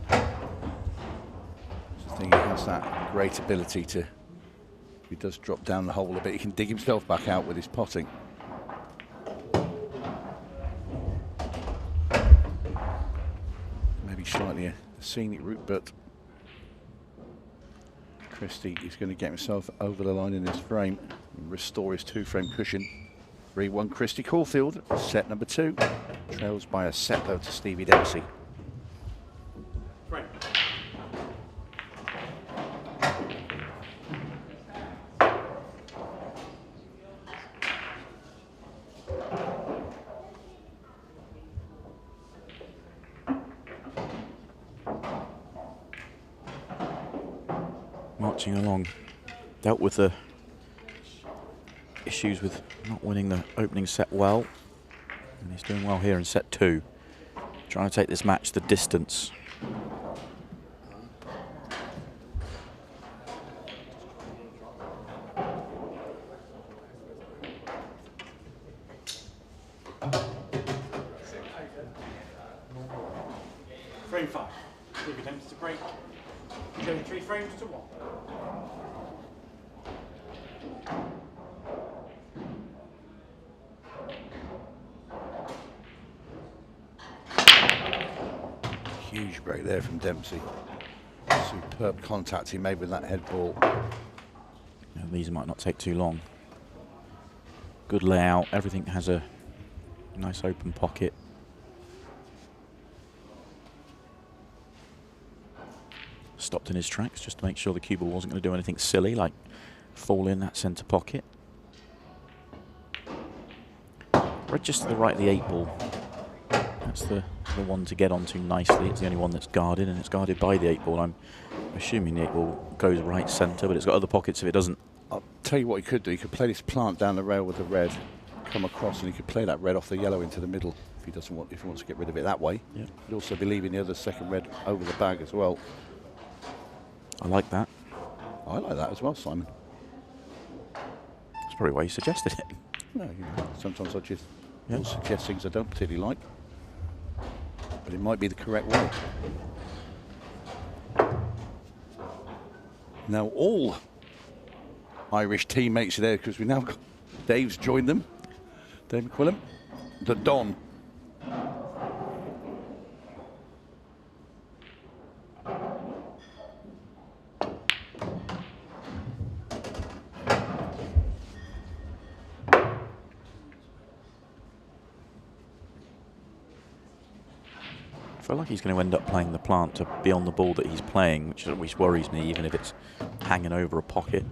I think he has that great ability to, if he does drop down the hole a bit, he can dig himself back out with his potting. Maybe slightly a scenic route, but Christy is going to get himself over the line in this frame and restore his 2-frame cushion. 3-1 Kristi Caulfield, set number 2. Trails by a set though to Stevie Dempsey. Right. Marching along, dealt with the issues with not winning the opening set well, and he's doing well here in set 2, trying to take this match the distance. Frame 5. Stevie Dempsey to break. Going 3 frames to 1. Huge break there from Dempsey. Superb contact he made with that head ball. Now, these might not take too long. Good layout, everything has a nice open pocket. Stopped in his tracks just to make sure the cue ball wasn't going to do anything silly like fall in that centre pocket. Red just to the right of the 8 ball. That's the one to get onto nicely. It's the only one that's guarded, and it's guarded by the 8 ball. I'm assuming the 8 ball goes right centre, but it's got other pockets if it doesn't. I'll tell you what he could do. He could play this plant down the rail with the red, come across, and he could play that red off the yellow into the middle if he doesn't want. If he wants to get rid of it that way. Yep. He'd also be leaving the other second red over the bag as well. I like that. I like that as well, Simon. That's probably why you suggested it. No, you know, sometimes I just will suggest things I don't particularly like, but it might be the correct way. Now all Irish teammates are there because we now got Dave's joined them. Dave McQuillan, the Don. I feel like he's going to end up playing the plant to be on the ball that he's playing, which worries me, even if it's hanging over a pocket,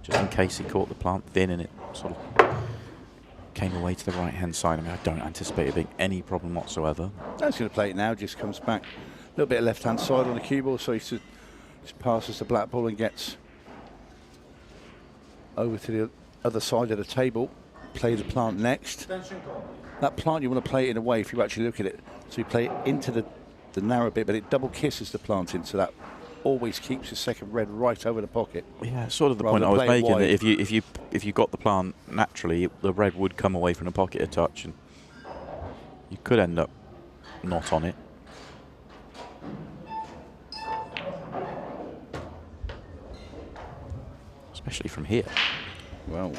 just in case he caught the plant thin and it sort of came away to the right-hand side. I mean, I don't anticipate it being any problem whatsoever. No, he's going to play it now, just comes back a little bit of left-hand side on the cue ball, so he just passes the black ball and gets over to the other side of the table, play the plant next. That plant, you want to play it in a way, if you actually look at it, so you play it into the narrow bit, but it double kisses the plant in, so that always keeps the second red right over the pocket. Yeah, sort of the point I was making, that if you got the plant naturally, the red would come away from the pocket a touch, and you could end up not on it. Especially from here. Well,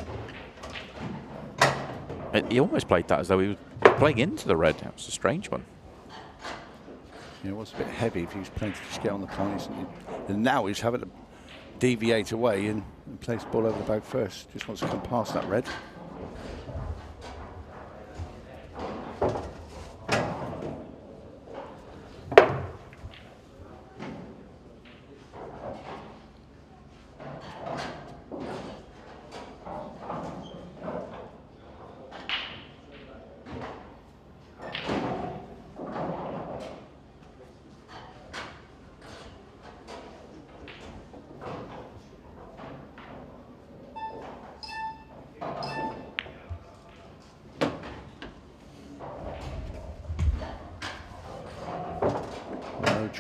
he almost played that as though he was playing into the red. That was a strange one. Yeah, it was a bit heavy if he was playing to just get on the plant. And now he's having to deviate away and place the ball over the bag first. Just wants to come past that red.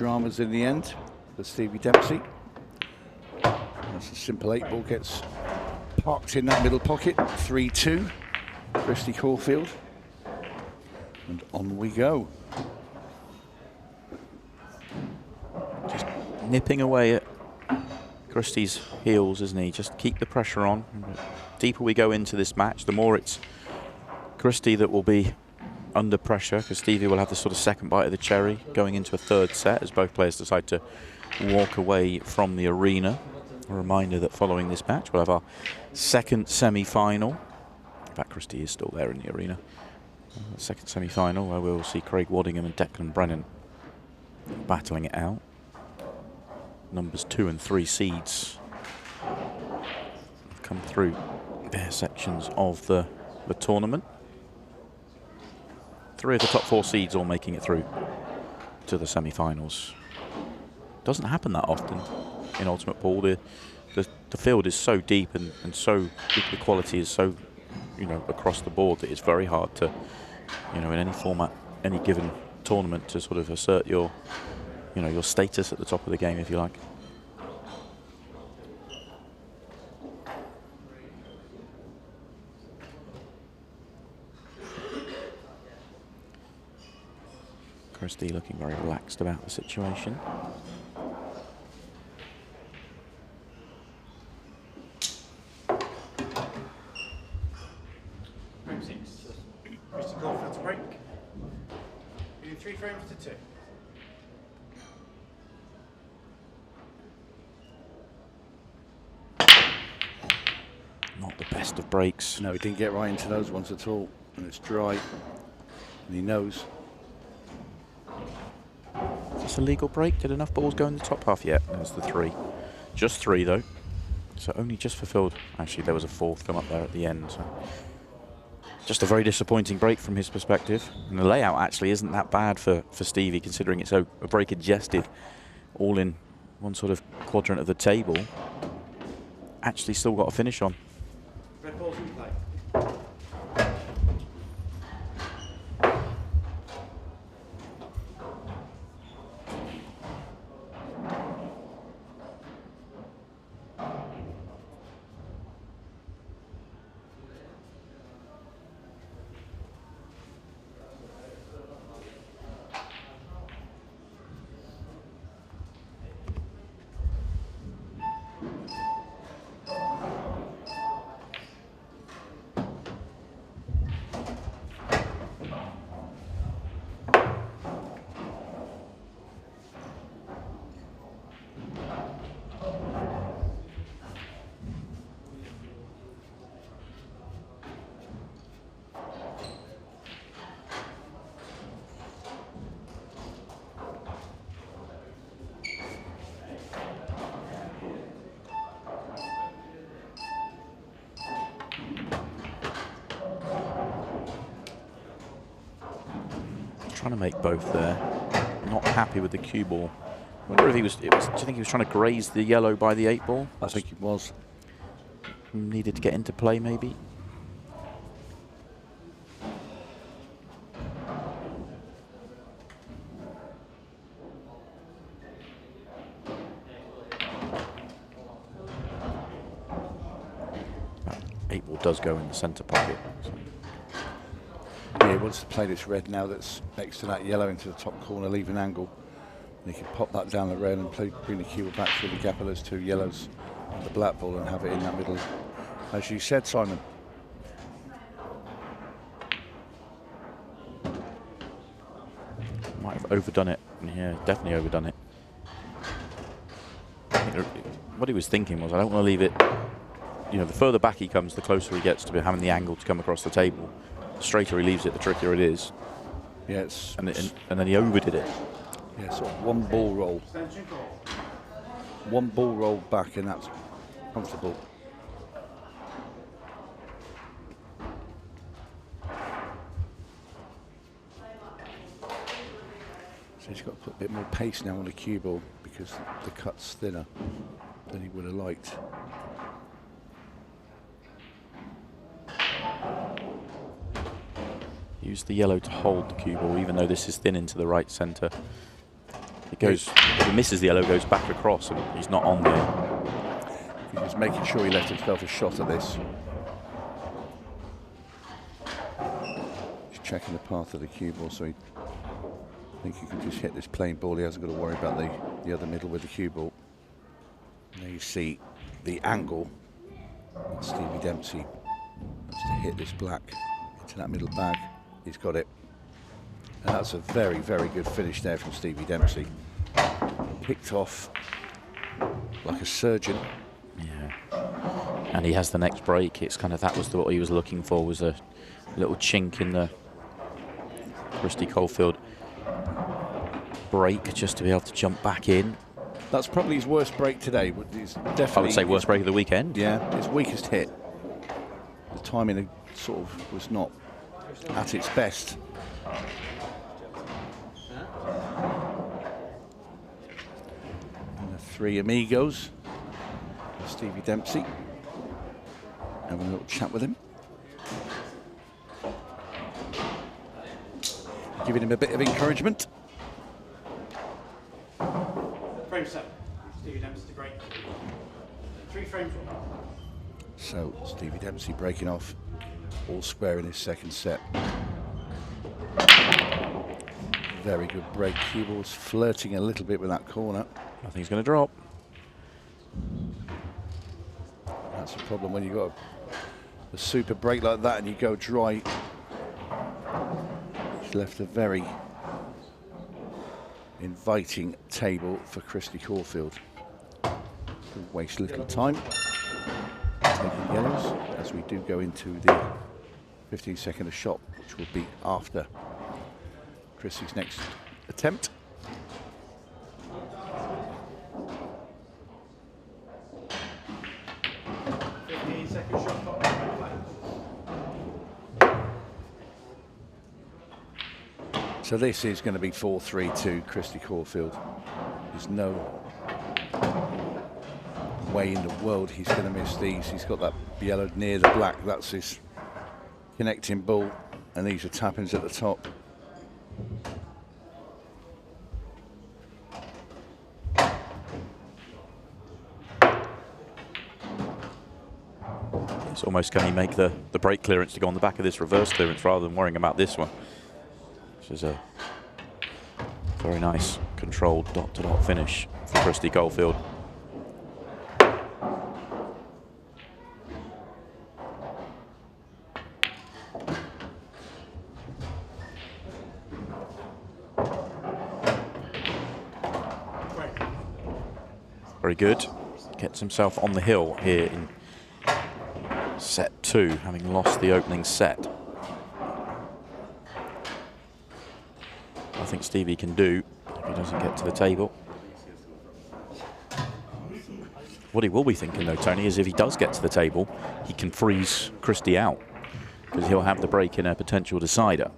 dramas in the end for Stevie Dempsey. That's a simple 8-ball, gets parked in that middle pocket. 3-2, Kristi Caulfield. And on we go. Just nipping away at Kristi's heels, isn't he? Just keep the pressure on. The deeper we go into this match, the more it's Kristi that will be under pressure, because Stevie will have the sort of second bite of the cherry going into a third set as both players decide to walk away from the arena. A reminder that following this match we'll have our second semi-final. In fact, Kristi is still there in the arena. Second semi-final where we'll see 𝗏𝗏𝗏𝗏 and Declan Brennan battling it out. Numbers 2 and 3 seeds have come through their sections of the tournament. 3 of the top 4 seeds all making it through to the semi-finals. Doesn't happen that often in Ultimate Pool. The field is so deep and so the quality is so, you know, across the board that it's very hard to, you know, in any format, any given tournament, to sort of assert your, you know, your status at the top of the game, if you like. Kristi looking very relaxed about the situation. Frame 6. Kristi Caulfield to break. You do 3 frames to 2. Not the best of breaks. No, he didn't get right into those ones at all. And it's dry. And he knows. Is this a legal break? Did enough balls go in the top half yet? There's the 3. Just 3 though. So only just fulfilled. Actually, there was a 4th come up there at the end. So just a very disappointing break from his perspective. And the layout actually isn't that bad for Stevie, considering it's a break adjusted all in one sort of quadrant of the table. Actually still got a finish on. Red balls in play. Trying to make both there. Not happy with the cue ball. I wonder if he was, do you think he was trying to graze the yellow by the 8-ball? I think it was. Needed to get into play maybe. That 8-ball does go in the centre pocket. So. Yeah, he wants to play this red now that's next to that yellow into the top corner, leave an angle. And he can pop that down the rail and bring the cue back through the gap of those 2 yellows and the black ball and have it in that middle. As you said, Simon. Might have overdone it. Yeah, definitely overdone it. I think what he was thinking was, I don't want to leave it, you know, the further back he comes, the closer he gets to having the angle to come across the table. The straighter he leaves it, the trickier it is. Yeah, and then he overdid it. Yeah, sort of 1 ball roll. 1 ball roll back and that's comfortable. So he's got to put a bit more pace now on the cue ball because the cut's thinner than he would have liked. Use the yellow to hold the cue ball, even though this is thin into the right centre. It goes, if he misses the yellow, goes back across, and he's not on there. He was making sure he left himself a shot at this. He's checking the path of the cue ball, so I think he can just hit this plain ball. He hasn't got to worry about the other middle with the cue ball. Now you see the angle. Stevie Dempsey wants to hit this black into that middle bag. He's got it. And that's a very, very good finish there from Stevie Dempsey. Picked off like a surgeon. Yeah. And he has the next break. It's kind of, that was what he was looking for, was a little chink in the Kristi Caulfield break, just to be able to jump back in. That's probably his worst break today. He's definitely, I would say worst break of the weekend. Yeah, his weakest hit. The timing sort of was not at its best. And the three amigos. Stevie Dempsey. Having a little chat with him. Giving him a bit of encouragement. Frame 7. Stevie Dempsey to break. 3 frames. So Stevie Dempsey breaking off all square in his second set. Very good break. He was flirting a little bit with that corner. Nothing's going to drop. That's the problem when you've got a super break like that and you go dry. He's left a very inviting table for Kristi Caulfield. Don't waste little time taking yellows as we do go into the 15-second of shot, which will be after Kristi's next attempt. So this is going to be 4-3 to Kristi Caulfield. There's no way in the world he's going to miss these. He's got that yellow near the black. That's his connecting ball. And these are tap-ins at the top. It's almost, can he make the break clearance to go on the back of this reverse clearance rather than worrying about this one? Which is a very nice controlled dot-to-dot finish for Kristi Caulfield. Very good. Gets himself on the hill here in set 2, having lost the opening set. I think Stevie can do if he doesn't get to the table. What he will be thinking though, Tony, is if he does get to the table, he can freeze Kristi out, because he'll have the break in a potential decider.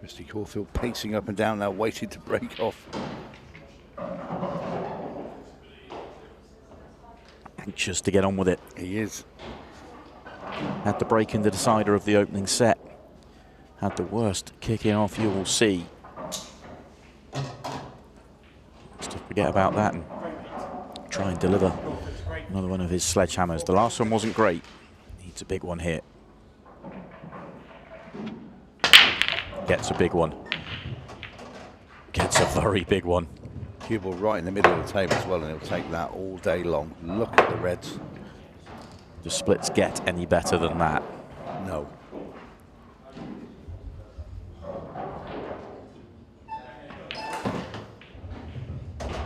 Kristi Caulfield pacing up and down now, waiting to break off. Anxious to get on with it. He is. Had the break in the decider of the opening set. Had the worst kicking off you will see. Just to forget about that and try and deliver another one of his sledgehammers. The last one wasn't great. Needs a big one here. Gets a big one. Gets a very big one. Cue ball right in the middle of the table as well, and he'll take that all day long. Look at the reds. Do splits get any better than that? No.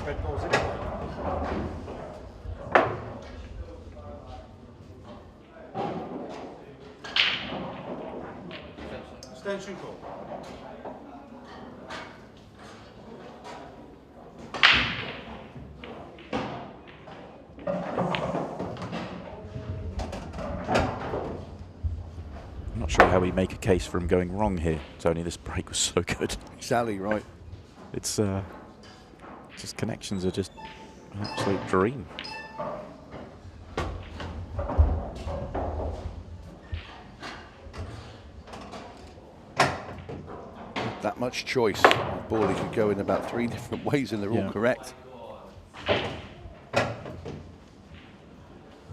Red ball's in. Extension call. I'm not sure how we make a case for him going wrong here, Tony. This break was so good. Exactly right. It's just connections are just an absolute dream. that much choice. The ball could go in about 3 different ways, and they're all correct.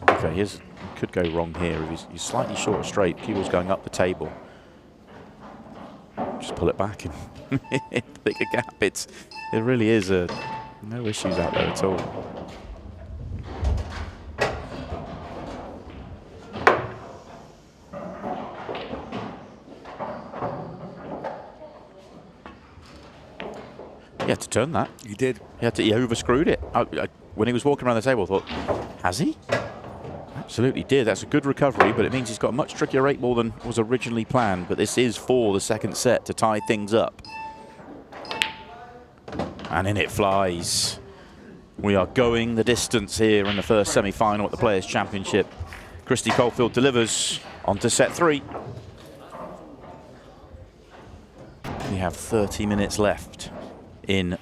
Okay, here's could go wrong here. If he's slightly short of straight, Caulfield going up the table. Just pull it back and the bigger gap. It really is no issues out there at all. He had to turn that. He did. He overscrewed it. When he was walking around the table, I thought, has he? Absolutely did. That's a good recovery, but it means he's got a much trickier 8-ball than was originally planned. But this is for the second set to tie things up. And in it flies. We are going the distance here in the first semi-final at the Players' Championship. Kristi Caulfield delivers onto set 3. We have 30 minutes left in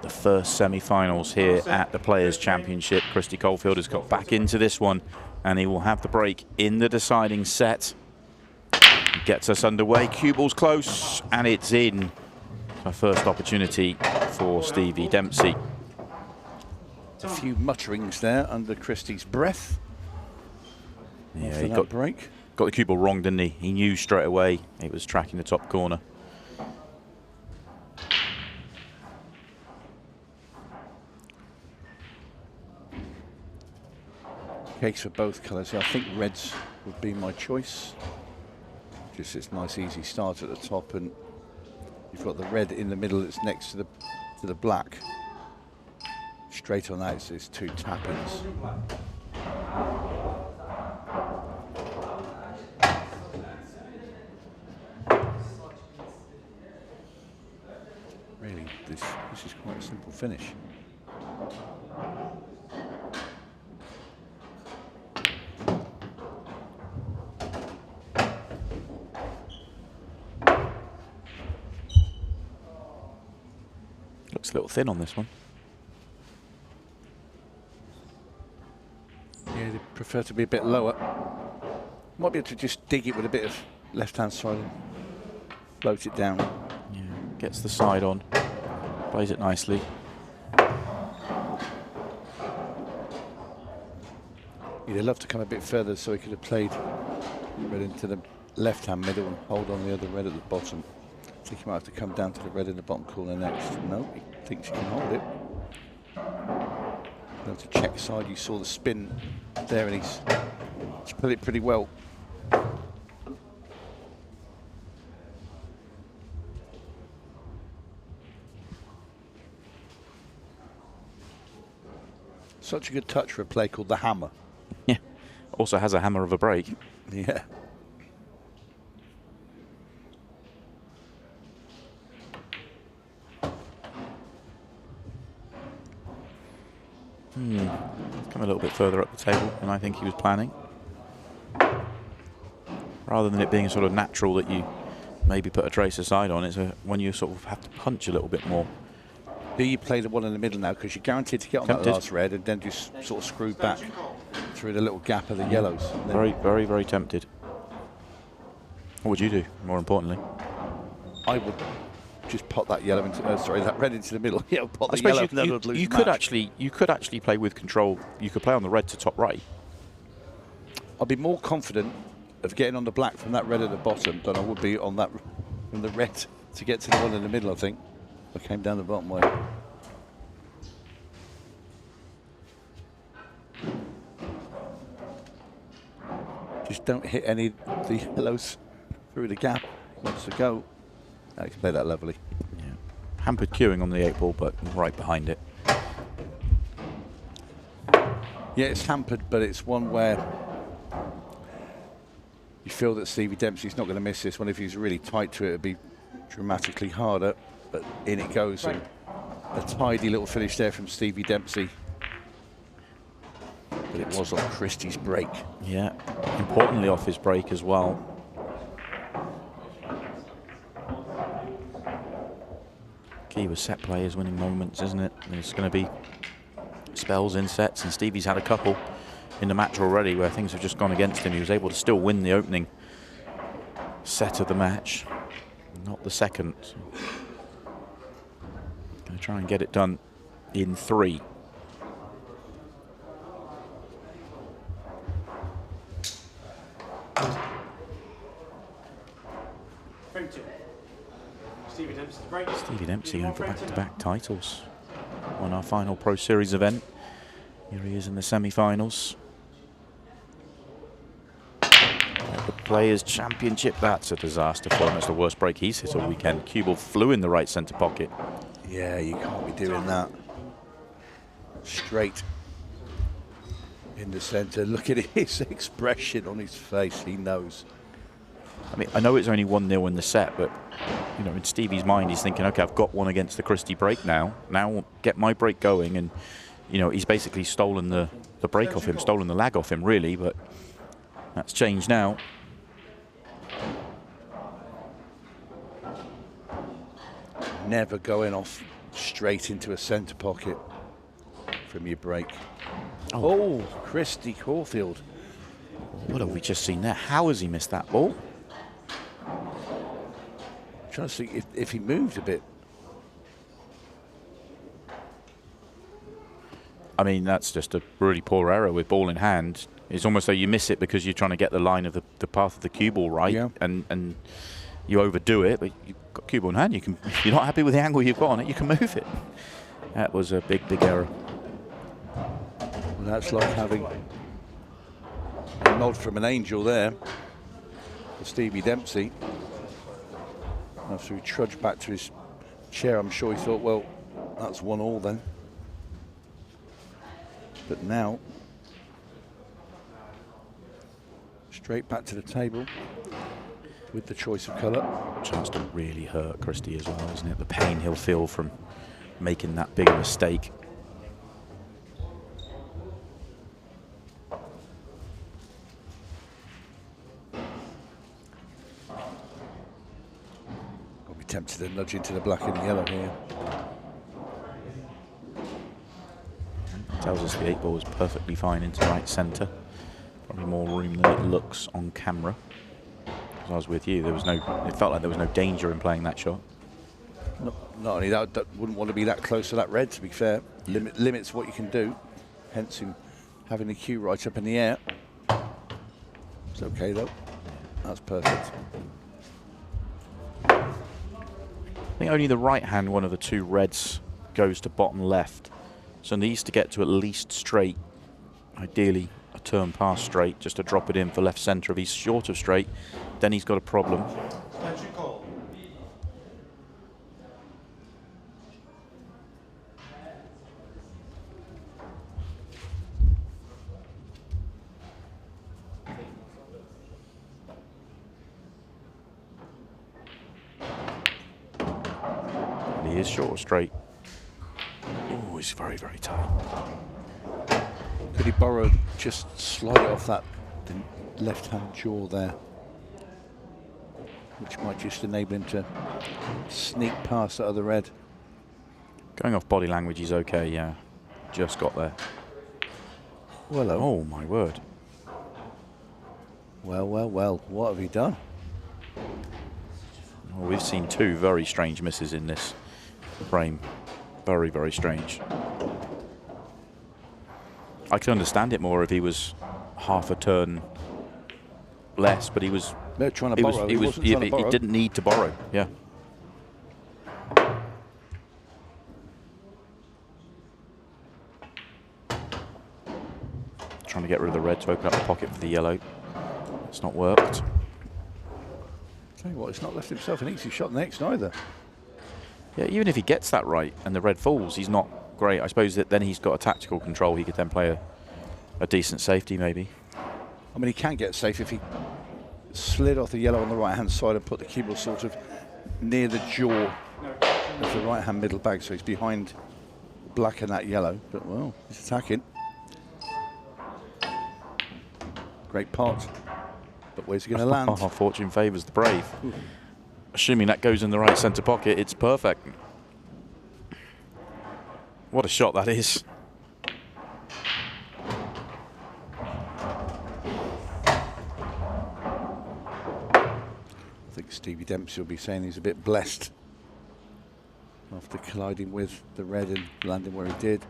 the first semi-finals here at the Players' Championship. Kristi Caulfield has got back into this one, and he will have the break in the deciding set. He gets us underway. Cue ball's close, and it's in. Our first opportunity for Stevie Dempsey. A few mutterings there under Kristi's breath. Yeah, he got the cue ball wrong, didn't he? He knew straight away it was tracking the top corner. Cakes for both colours. I think reds would be my choice. Just this nice easy start at the top, and you've got the red in the middle that's next to the black. Straight on that is 2 tap-ins. Really, this is quite a simple finish. Looks a little thin on this one. Yeah, they prefer to be a bit lower. Might be able to just dig it with a bit of left-hand side and float it down. Yeah, gets the side on, plays it nicely. He'd have loved to come a bit further so he could have played red into the left-hand middle and hold on the other red at the bottom. I think he might have to come down to the red in the bottom corner next. No, he thinks he can hold it. Go to check side, you saw the spin there, and he's put it pretty well. Such a good touch for a play called the hammer. Yeah, also has a hammer of a break. Yeah. Come a little bit further up the table than I think he was planning. Rather than it being sort of natural that you maybe put a trace aside on, it's when you sort of have to punch a little bit more. Do you play the one in the middle now, because you're guaranteed to get on that last red and then just sort of screw back through the little gap of the yellows? Very, very, very tempted. What would you do, more importantly? I would just pop that yellow into, that red into the middle. Yeah, pop I the yellow. suppose you could actually play with control. You could play on the red to top right. I'd be more confident of getting on the black from that red at the bottom than I would be on that from the red to get to the one in the middle, I think. I came down the bottom way. Just don't hit any of the yellows through the gap. Wants to go. Now you can play that lovely. Yeah. Hampered queuing on the 8-ball, but right behind it. Yeah, it's hampered, but it's one where you feel that Stevie Dempsey's not going to miss this one. If he's really tight to it, it'd be dramatically harder. But in it goes, and a tidy little finish there from Stevie Dempsey. But it was on Kristi's break. Yeah, importantly off his break as well. Key with set players winning moments, isn't it? There's going to be spells in sets, and Stevie's had a couple in the match already where things have just gone against him. He was able to still win the opening set of the match. not the second. Going to try and get it done in 3. Frame 2. Stevie Dempsey to break. Stevie Dempsey going for back-to-back titles on our final Pro Series event. Here he is in the semi-finals. The Players' Championship, that's a disaster for him. It's the worst break he's hit all weekend. Cue ball flew in the right centre pocket. Yeah, you can't be doing that. Straight in the centre. Look at his expression on his face. He knows. I mean, I know it's only 1-0 in the set, but you know, in Stevie's mind, he's thinking, okay, I've got one against the Christy break now. Now get my break going, and you know, he's basically stolen the break off him, stolen the lag off him, really. But that's changed now. Never going off straight into a centre pocket from your break. Oh, Kristi Caulfield. What have we just seen there? How has he missed that ball? I'm trying to see if he moved a bit. I mean, that's just a really poor error with ball in hand. It's almost like you miss it because you're trying to get the line of the path of the cue ball right, yeah. and you overdo it, but you've got cue ball in hand. If you're not happy with the angle you've got on it, you can move it. That was a big error. Well, that's like having a nod from an angel there for Stevie Dempsey. After he trudged back to his chair, I'm sure he thought, well, that's 1-1 then. But now, straight back to the table with the choice of colour. Chance to really hurt Christy as well, isn't it? The pain he'll feel from making that big a mistake. I'll be tempted to nudge into the black and yellow here. Tells us the 8 ball is perfectly fine into right centre. Probably more room than it looks on camera. As I was with you, it felt like there was no danger in playing that shot. Not only that, wouldn't want to be that close to that red, to be fair. Limits what you can do, hence him having the cue right up in the air. It's okay though, that's perfect. I think only the right hand one of the 2 reds goes to bottom left. So needs to get to at least straight, ideally a turn past straight, just to drop it in for left centre. If he's short of straight, then he's got a problem. And he is short of straight. Oh, he's very, very tight. Could he borrow, just slide it off that left-hand jaw there, which might just enable him to sneak past that other red. Going off body language, he's okay, yeah. Just got there. Well, oh my word. Well, what have he done? Well, we've seen 2 very strange misses in this frame. Very, very strange. I can understand it more if he was half a turn less, but he was trying to borrow. He didn't need to borrow. Yeah. Trying to get rid of the red to open up the pocket for the yellow. It's not worked. Tell you what, it's not left himself an easy shot next either. Yeah, even if he gets that right and the red falls, he's not great. I suppose that then he's got a tactical control. He could then play a decent safety, maybe. I mean, he can get safe if he slid off the yellow on the right-hand side and put the cue ball sort of near the jaw of the right-hand middle bag, so he's behind black and that yellow. But, well, he's attacking. Great pot. But where's he going to land? Oh, fortune favours the brave. Ooh. Assuming that goes in the right centre pocket, it's perfect. What a shot that is. I think Stevie Dempsey will be saying he's a bit blessed after colliding with the red and landing where he did.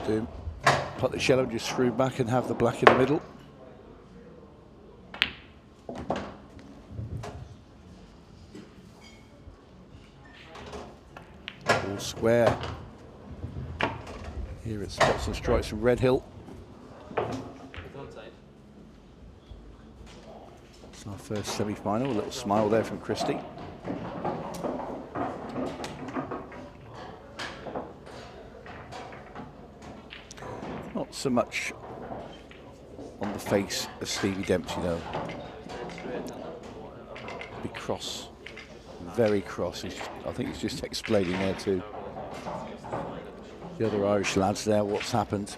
Do put the yellow just through back and have the black in the middle. All square. Here it's spots and strikes from 𝗏𝘆𝗀𝘆. It's our first semi-final. A little smile there from Christy. Not so much on the face of Stevie Dempsey though. Be cross, very cross. I think he's just explaining there to the other Irish lads there what's happened.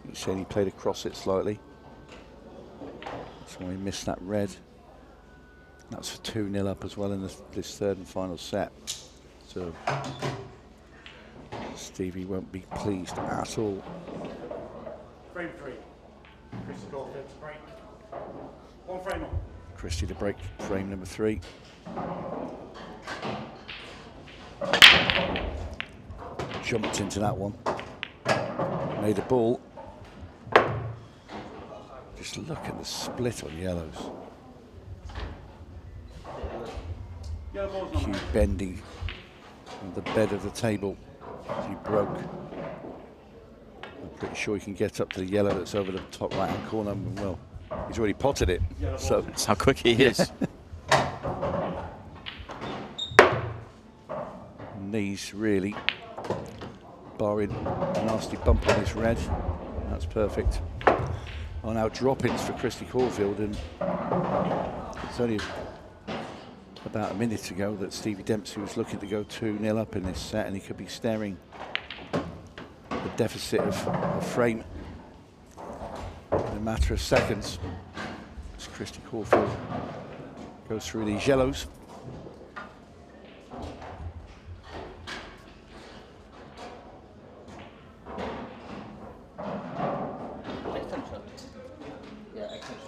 He's saying he played across it slightly. That's why he missed that red. That's for 2-0 up as well in this third and final set. So Stevie won't be pleased at all. Frame 3. Kristi Caulfield to break. 1 frame on. Christy to break frame number 3. Jumped into that one. Made a ball. Just look at the split on yellows. Huge bending on the bed of the table. He broke. I'm pretty sure he can get up to the yellow that's over the top right-hand corner. Well, he's already potted it. So that's how quick he is. Knees really, barring a nasty bump on his red. That's perfect. Oh, now drop-ins for Kristi Caulfield, and it's only about a minute ago that Stevie Dempsey was looking to go 2-0 up in this set, and he could be staring the deficit of a frame in a matter of seconds as Kristi Caulfield goes through these yellows.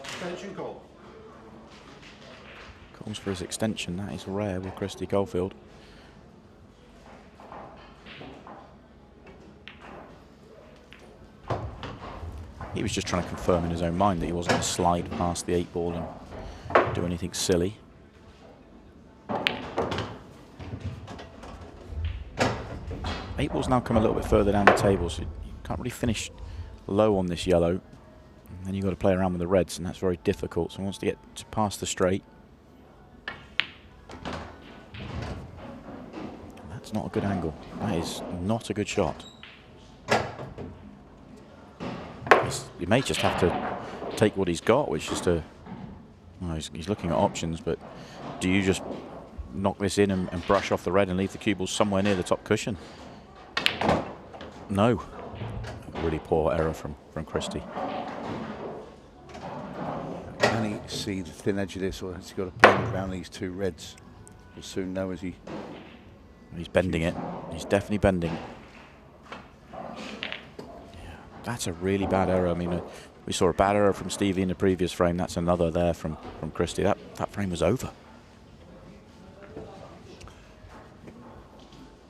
Extension call. Calls for his extension. That is rare with Kristi Caulfield. He was just trying to confirm in his own mind that he wasn't going to slide past the 8-ball and do anything silly. 8-ball's now come a little bit further down the table, so you can't really finish low on this yellow. And then you've got to play around with the reds, and that's very difficult. So he wants to get to past the straight. That's not a good angle. That is not a good shot. He may just have to take what he's got, which is to... Well, he's looking at options, but do you just knock this in and brush off the red and leave the cue ball somewhere near the top cushion? No. Really poor error from Christy. Can he see the thin edge of this, or has he got to bend around these two reds? We'll soon know as he... He's bending it. He's definitely bending. That's a really bad error. I mean, we saw a bad error from Stevie in the previous frame. That's another there from Christy. That frame was over.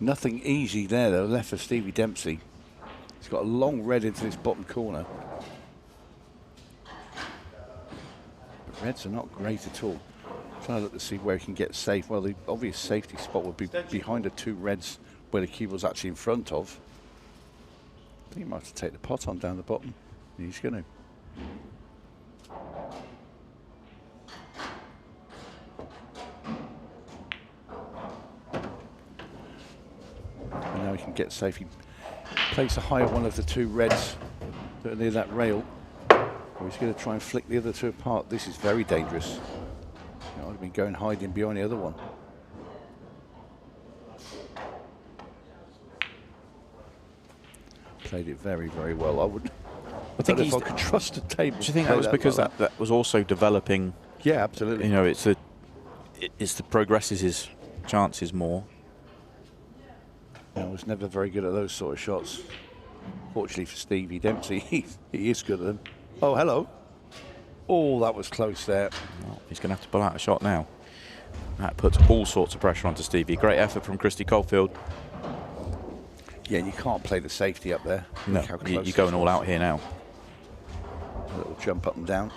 Nothing easy there, though, left for Stevie Dempsey. He's got a long red into this bottom corner. The reds are not great at all. I'm trying to look to see where he can get safe. Well, the obvious safety spot would be behind the two reds where the cue was actually in front of. I think he might have to take the pot on down the bottom. He's going to. And now he can get safe. He plays the higher one of the two reds that are near that rail. Or he's going to try and flick the other two apart. This is very dangerous. I'd have been going hiding behind the other one. Played it very, very well. I think don't know if I could trust a table. Do you think that was because that was also developing? Yeah, absolutely. You know, it's the progresses his chances more. I was never very good at those sort of shots. Fortunately for Stevie Dempsey, he is good at them. Oh, hello. Oh, that was close there. Well, he's going to have to pull out a shot now. That puts all sorts of pressure onto Stevie. Great effort from Kristi Caulfield. Yeah, you can't play the safety up there. No, you're going all out here now. A little jump up and down.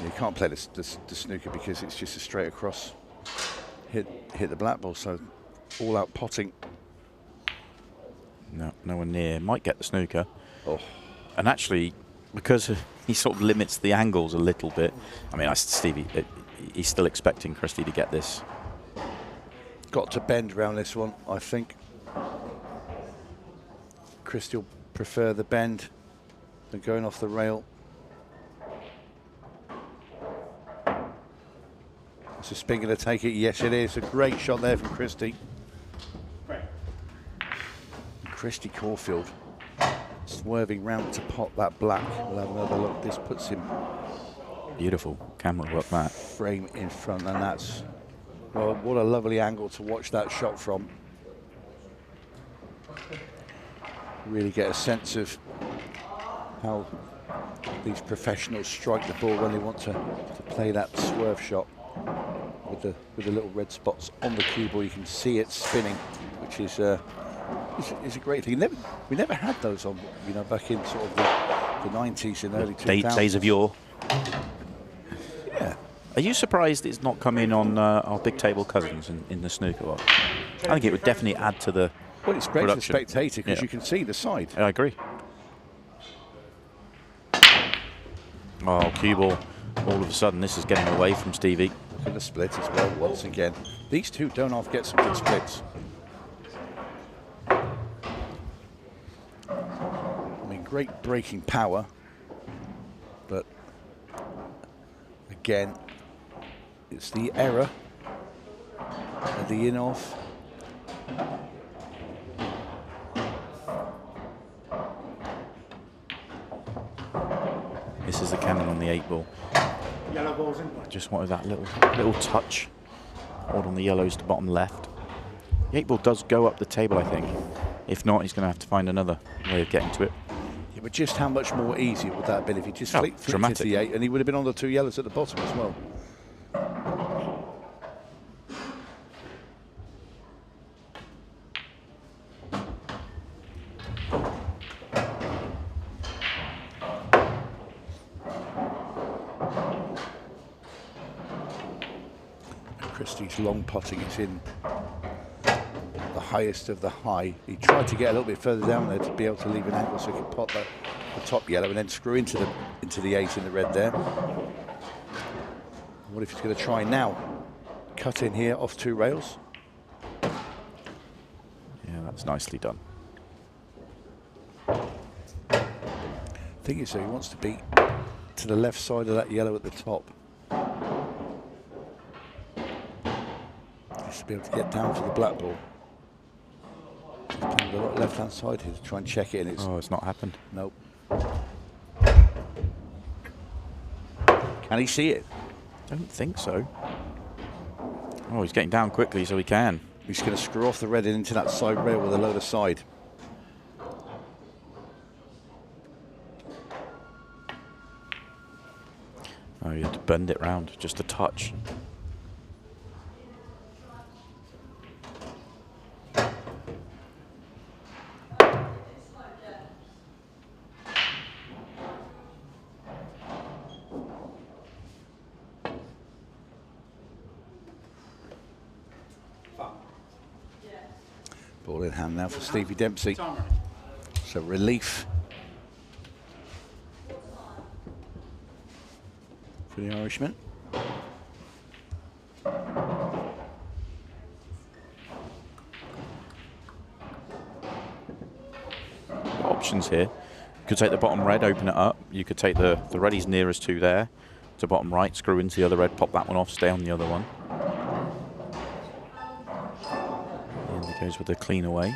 You can't play the snooker because it's just a straight across hit the black ball, so all out potting. No, nowhere near. Might get the snooker. Oh. And actually, because he sort of limits the angles a little bit, I mean, Stevie, he's still expecting Kristi to get this. Got to bend around this one, I think. Kristi will prefer the bend than going off the rail. Is the spin going to take it? Yes, it is. A great shot there from Kristi. Kristi Caulfield swerving round to pop that black. We'll have another look. This puts him beautiful camera work, that frame in front, and that's, well, what a lovely angle to watch that shot from. Really get a sense of how these professionals strike the ball when they want to play that swerve shot with the little red spots on the cue ball. You can see it spinning, which is a great thing. We never had those on, you know, back in sort of the 90s and early 2000s. Days of yore. Yeah. Are you surprised it's not come in on our big table cousins in the snooker world? I think it would definitely add to the Well, it's great production. for the spectator because Yeah. you can see the side. I agree. Oh, cue ball. All of a sudden, this is getting away from Stevie. Look at the split as well once again. These two don't often get some good splits. I mean, great breaking power, but again, it's the error at the in-off. This is the cannon on the 8-ball. Yellow balls in play. Just wanted that little touch. Hold on the yellows to bottom left. The 8-ball does go up the table, I think. If not, he's going to have to find another way of getting to it. Yeah, but just how much more easier would that have been if he just flicked into the 8, and he would have been on the 2 yellows at the bottom as well. Kristi's long potting is in the highest of the high. He tried to get a little bit further down there to be able to leave an angle so he could pot the top yellow and then screw into the 8 in the red there. What if he's going to try now? Cut in here off 2 rails. Yeah, that's nicely done. Thing is, though, he wants to be to the left side of that yellow at the top. Just to be able to get down for the black ball. He's playing a lot left-hand side here to try and check it, and it's not happened. Nope. Can he see it? Don't think so. Oh, he's getting down quickly so he can. He's going to screw off the red and into that side rail with a load of side. Oh, you have to bend it round, just a touch. Ball in hand now for Stevie Dempsey. So relief for the Irishman. Options here. You could take the bottom red, open it up. You could take the reddies nearest to there, to bottom right, screw into the other red, pop that one off, stay on the other one. And he goes with a clean away.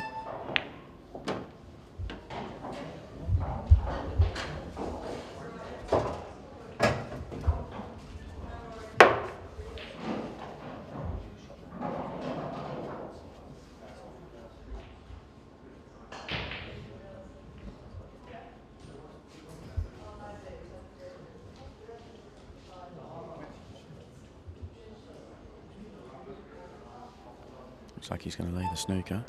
Looks like he's going to lay the snooker.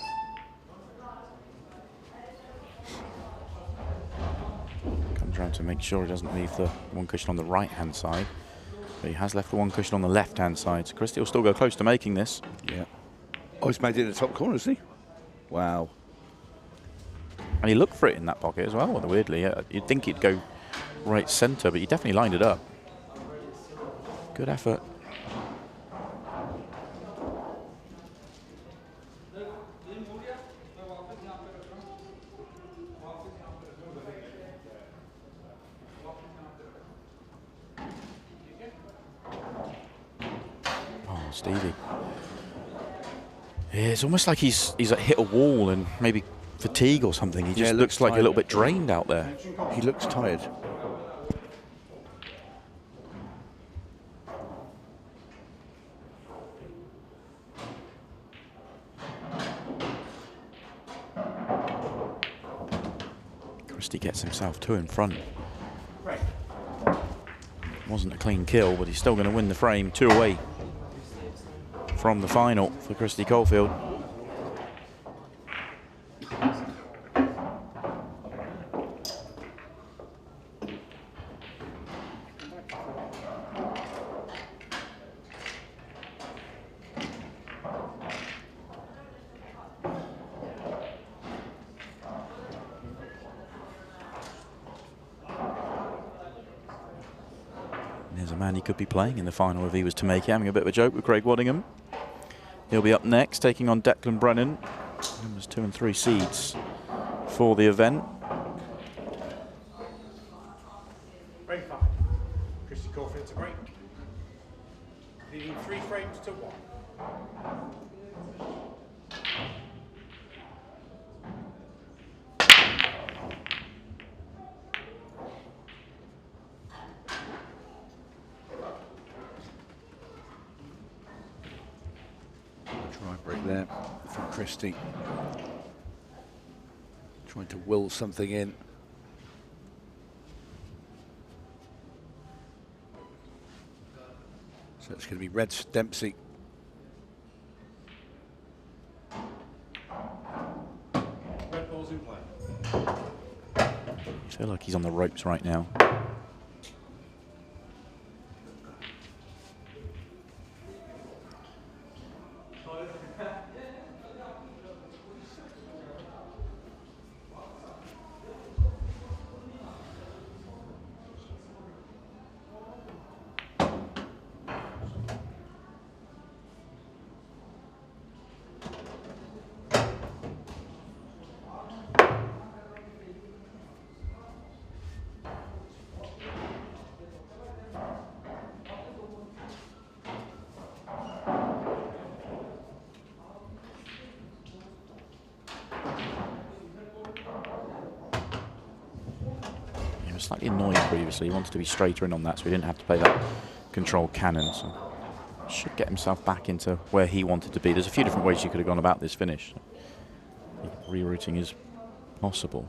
Comes around to make sure he doesn't leave the one cushion on the right-hand side. But he has left the one cushion on the left-hand side. So Christy will still go close to making this. Yeah. Oh, he's made it in the top corner, has he? Wow. And he looked for it in that pocket as well, weirdly. You'd think he'd go right centre, but he definitely lined it up. Good effort. Oh, Stevie. Yeah, it's almost like he's hit a wall and maybe fatigue or something. He just looks like a little bit drained out there. He looks tired. Christy gets himself 2 in front. Wasn't a clean kill, but he's still going to win the frame. 2 away from the final for Kristi Caulfield. There's a man he could be playing in the final if he was to make it. Having a bit of a joke with Craig Waddingham. He'll be up next, taking on Declan Brennan. Numbers 2 and 3 seeds for the event. Frame 5. Kristi Caulfield to break. Leading 3 frames to 1. Try break there from Kristi. Trying to will something in. So it's going to be Red Dempsey. Red ball's in play. I feel like he's on the ropes right now. Slightly annoyed previously. He wanted to be straighter in on that, so he didn't have to play that control cannon. So should get himself back into where he wanted to be. There's a few different ways you could have gone about this finish. Rerouting is possible.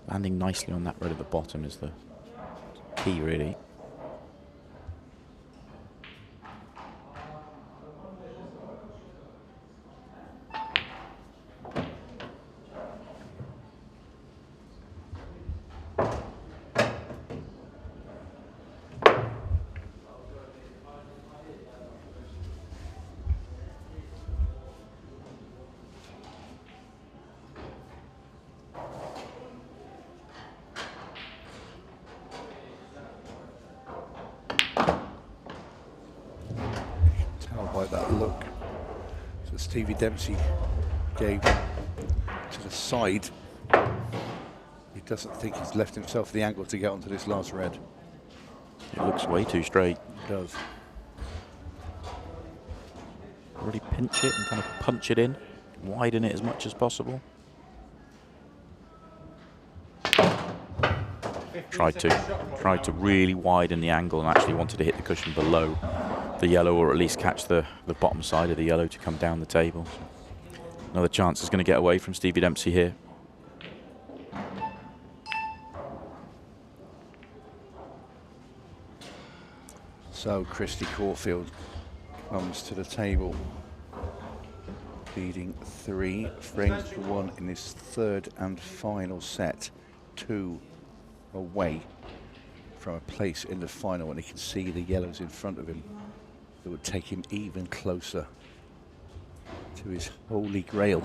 Landing nicely on that red at the bottom is the key, really. By that look that Stevie Dempsey gave to the side, he doesn't think he's left himself the angle to get onto this last red. It looks way too straight. It does. Really pinch it and kind of punch it in, widen it as much as possible. Tried to really widen the angle and actually wanted to hit the cushion below the yellow, or at least catch the bottom side of the yellow to come down the table. So another chance is going to get away from Stevie Dempsey here. So Kristi Caulfield comes to the table leading 3-1 in his third and final set, 2 away from a place in the final, and he can see the yellows in front of him that would take him even closer to his holy grail.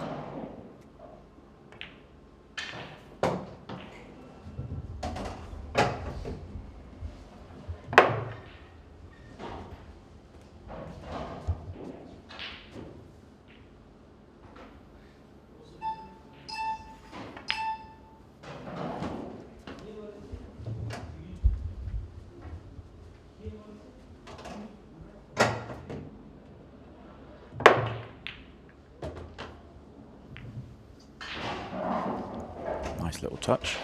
Nice little touch.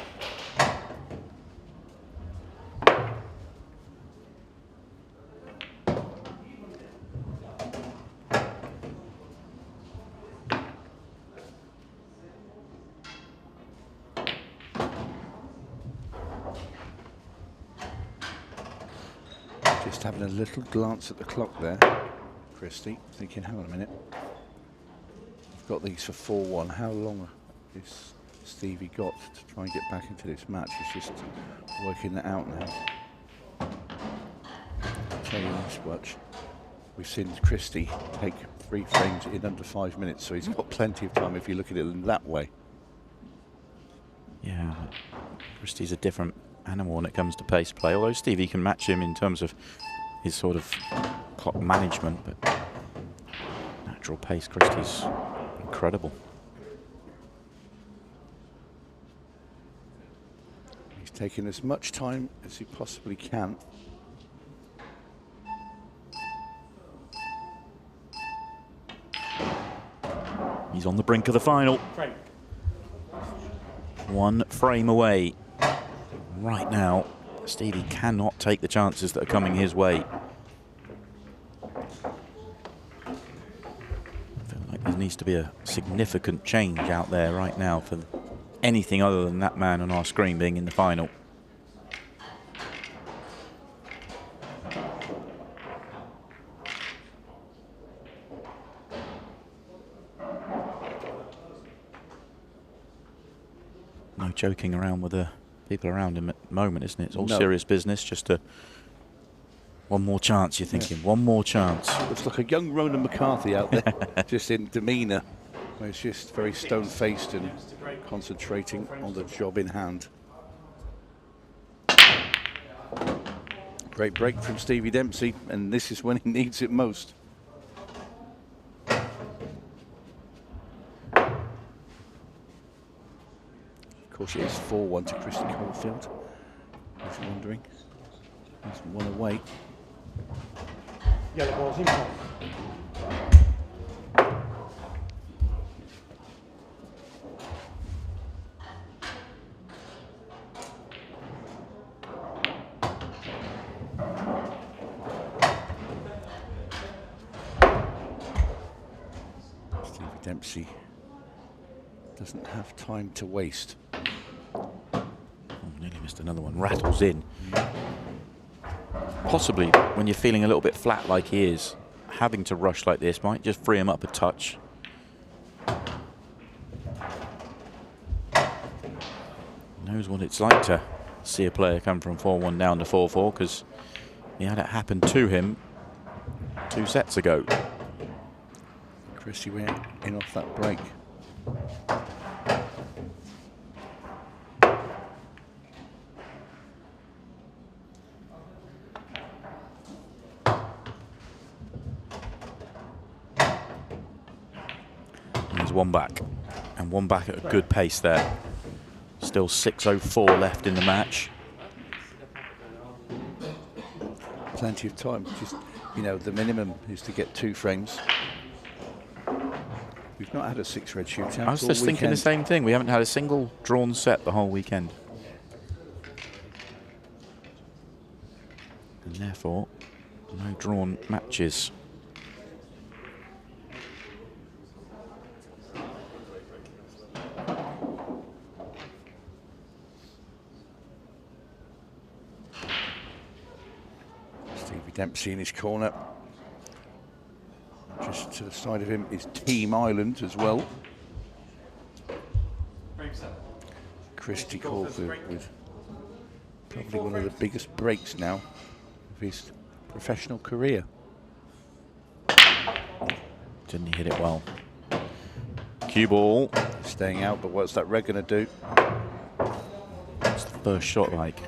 Just having a little glance at the clock there, Christy, thinking, hang on a minute, we've got these for 4-1. How long is Stevie got to try and get back into this match? He's just working that out now. I'll tell you this much, we've seen Christy take 3 frames in under 5 minutes, so he's got plenty of time if you look at it in that way. Yeah, Christy's a different animal when it comes to pace play, although Stevie can match him in terms of his sort of clock management, but natural pace, Christy's incredible. He's taking as much time as he possibly can. He's on the brink of the final. Frame. 1 frame away. Right now, Stevie cannot take the chances that are coming his way. I feel like there needs to be a significant change out there right now for anything other than that man on our screen being in the final. No joking around with the people around him at the moment, isn't it? It's all serious business. Just one more chance, you're thinking. Yeah. One more chance. Looks like a young Ronan McCarthy out there, just in demeanour. He's just very stone-faced and concentrating on the job in hand. Great break from Stevie Dempsey, and this is when he needs it most. Of course, it is 4-1 to Kristi Caulfield, if you're wondering. He's 1 away. Yellow ball's in front. Stevie Dempsey doesn't have time to waste. Nearly missed another one. Rattles in. Possibly, when you're feeling a little bit flat like he is, having to rush like this might just free him up a touch. Knows what it's like to see a player come from 4-1 down to 4-4, because he had it happen to him 2 sets ago. Christy went in off that break. One back, and one back at a good pace there. Still 6:04 left in the match. Plenty of time. Just, you know, the minimum is to get 2 frames. We've not had a 6 red shootout. I was just thinking the same thing. We haven't had a single drawn set the whole weekend, and therefore no drawn matches. Dempsey in his corner, Just to the side of him is Team Ireland as well. Kristi Caulfield with probably one of the biggest breaks now of his professional career. Didn't hit it well. Cue ball. Staying out, but what's that red going to do? What's the first shot like?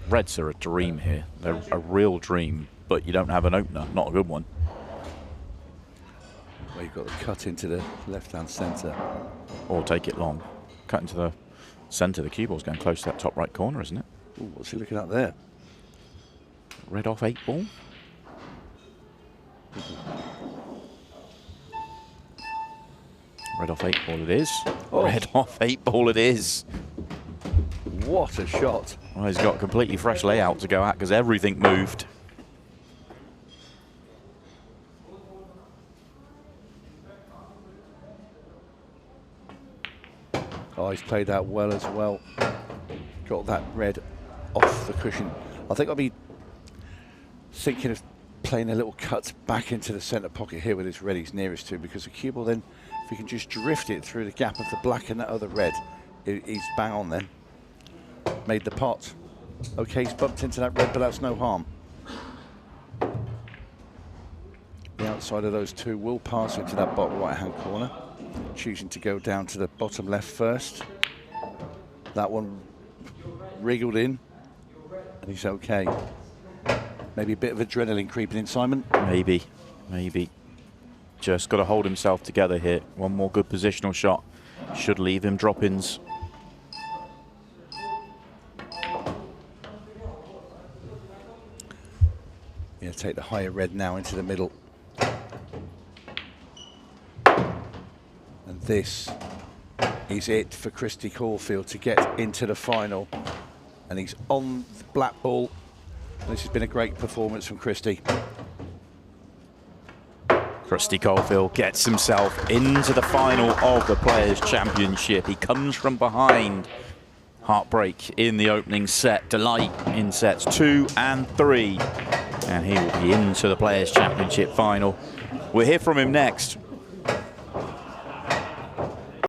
Reds are a dream here. They're a real dream, but you don't have an opener. Not a good one. Well, you've got the cut into the left-hand centre. Or take it long. Cut into the centre. The cue ball's going close to that top right corner, isn't it? Ooh, what's he looking at there? Red off 8 ball. Red off 8 ball it is. Oh. Red off 8 ball it is. What a shot. Well, he's got a completely fresh layout to go at because everything moved. Oh, he's played that well as well. Got that red off the cushion. I think I'll be thinking of playing a little cut back into the centre pocket here with this red he's nearest to, because the cue ball then, if he can just drift it through the gap of the black and that other red, he's bang on then. Made the pot. Okay, he's bumped into that red, but that's no harm. The outside of those two will pass into that bottom right-hand corner. Choosing to go down to the bottom left first. That one wriggled in, and he's okay. Maybe a bit of adrenaline creeping in, Simon. Maybe, maybe. Just got to hold himself together here. One more good positional shot should leave him drop-ins. Yeah, take the higher red now into the middle. And this is it for Kristi Caulfield to get into the final. And he's on the black ball. This has been a great performance from Kristi. Kristi Caulfield gets himself into the final of the Players' Championship. He comes from behind. Heartbreak in the opening set. Delight in sets 2 and 3. And he will be into the Players' Championship final. We'll hear from him next.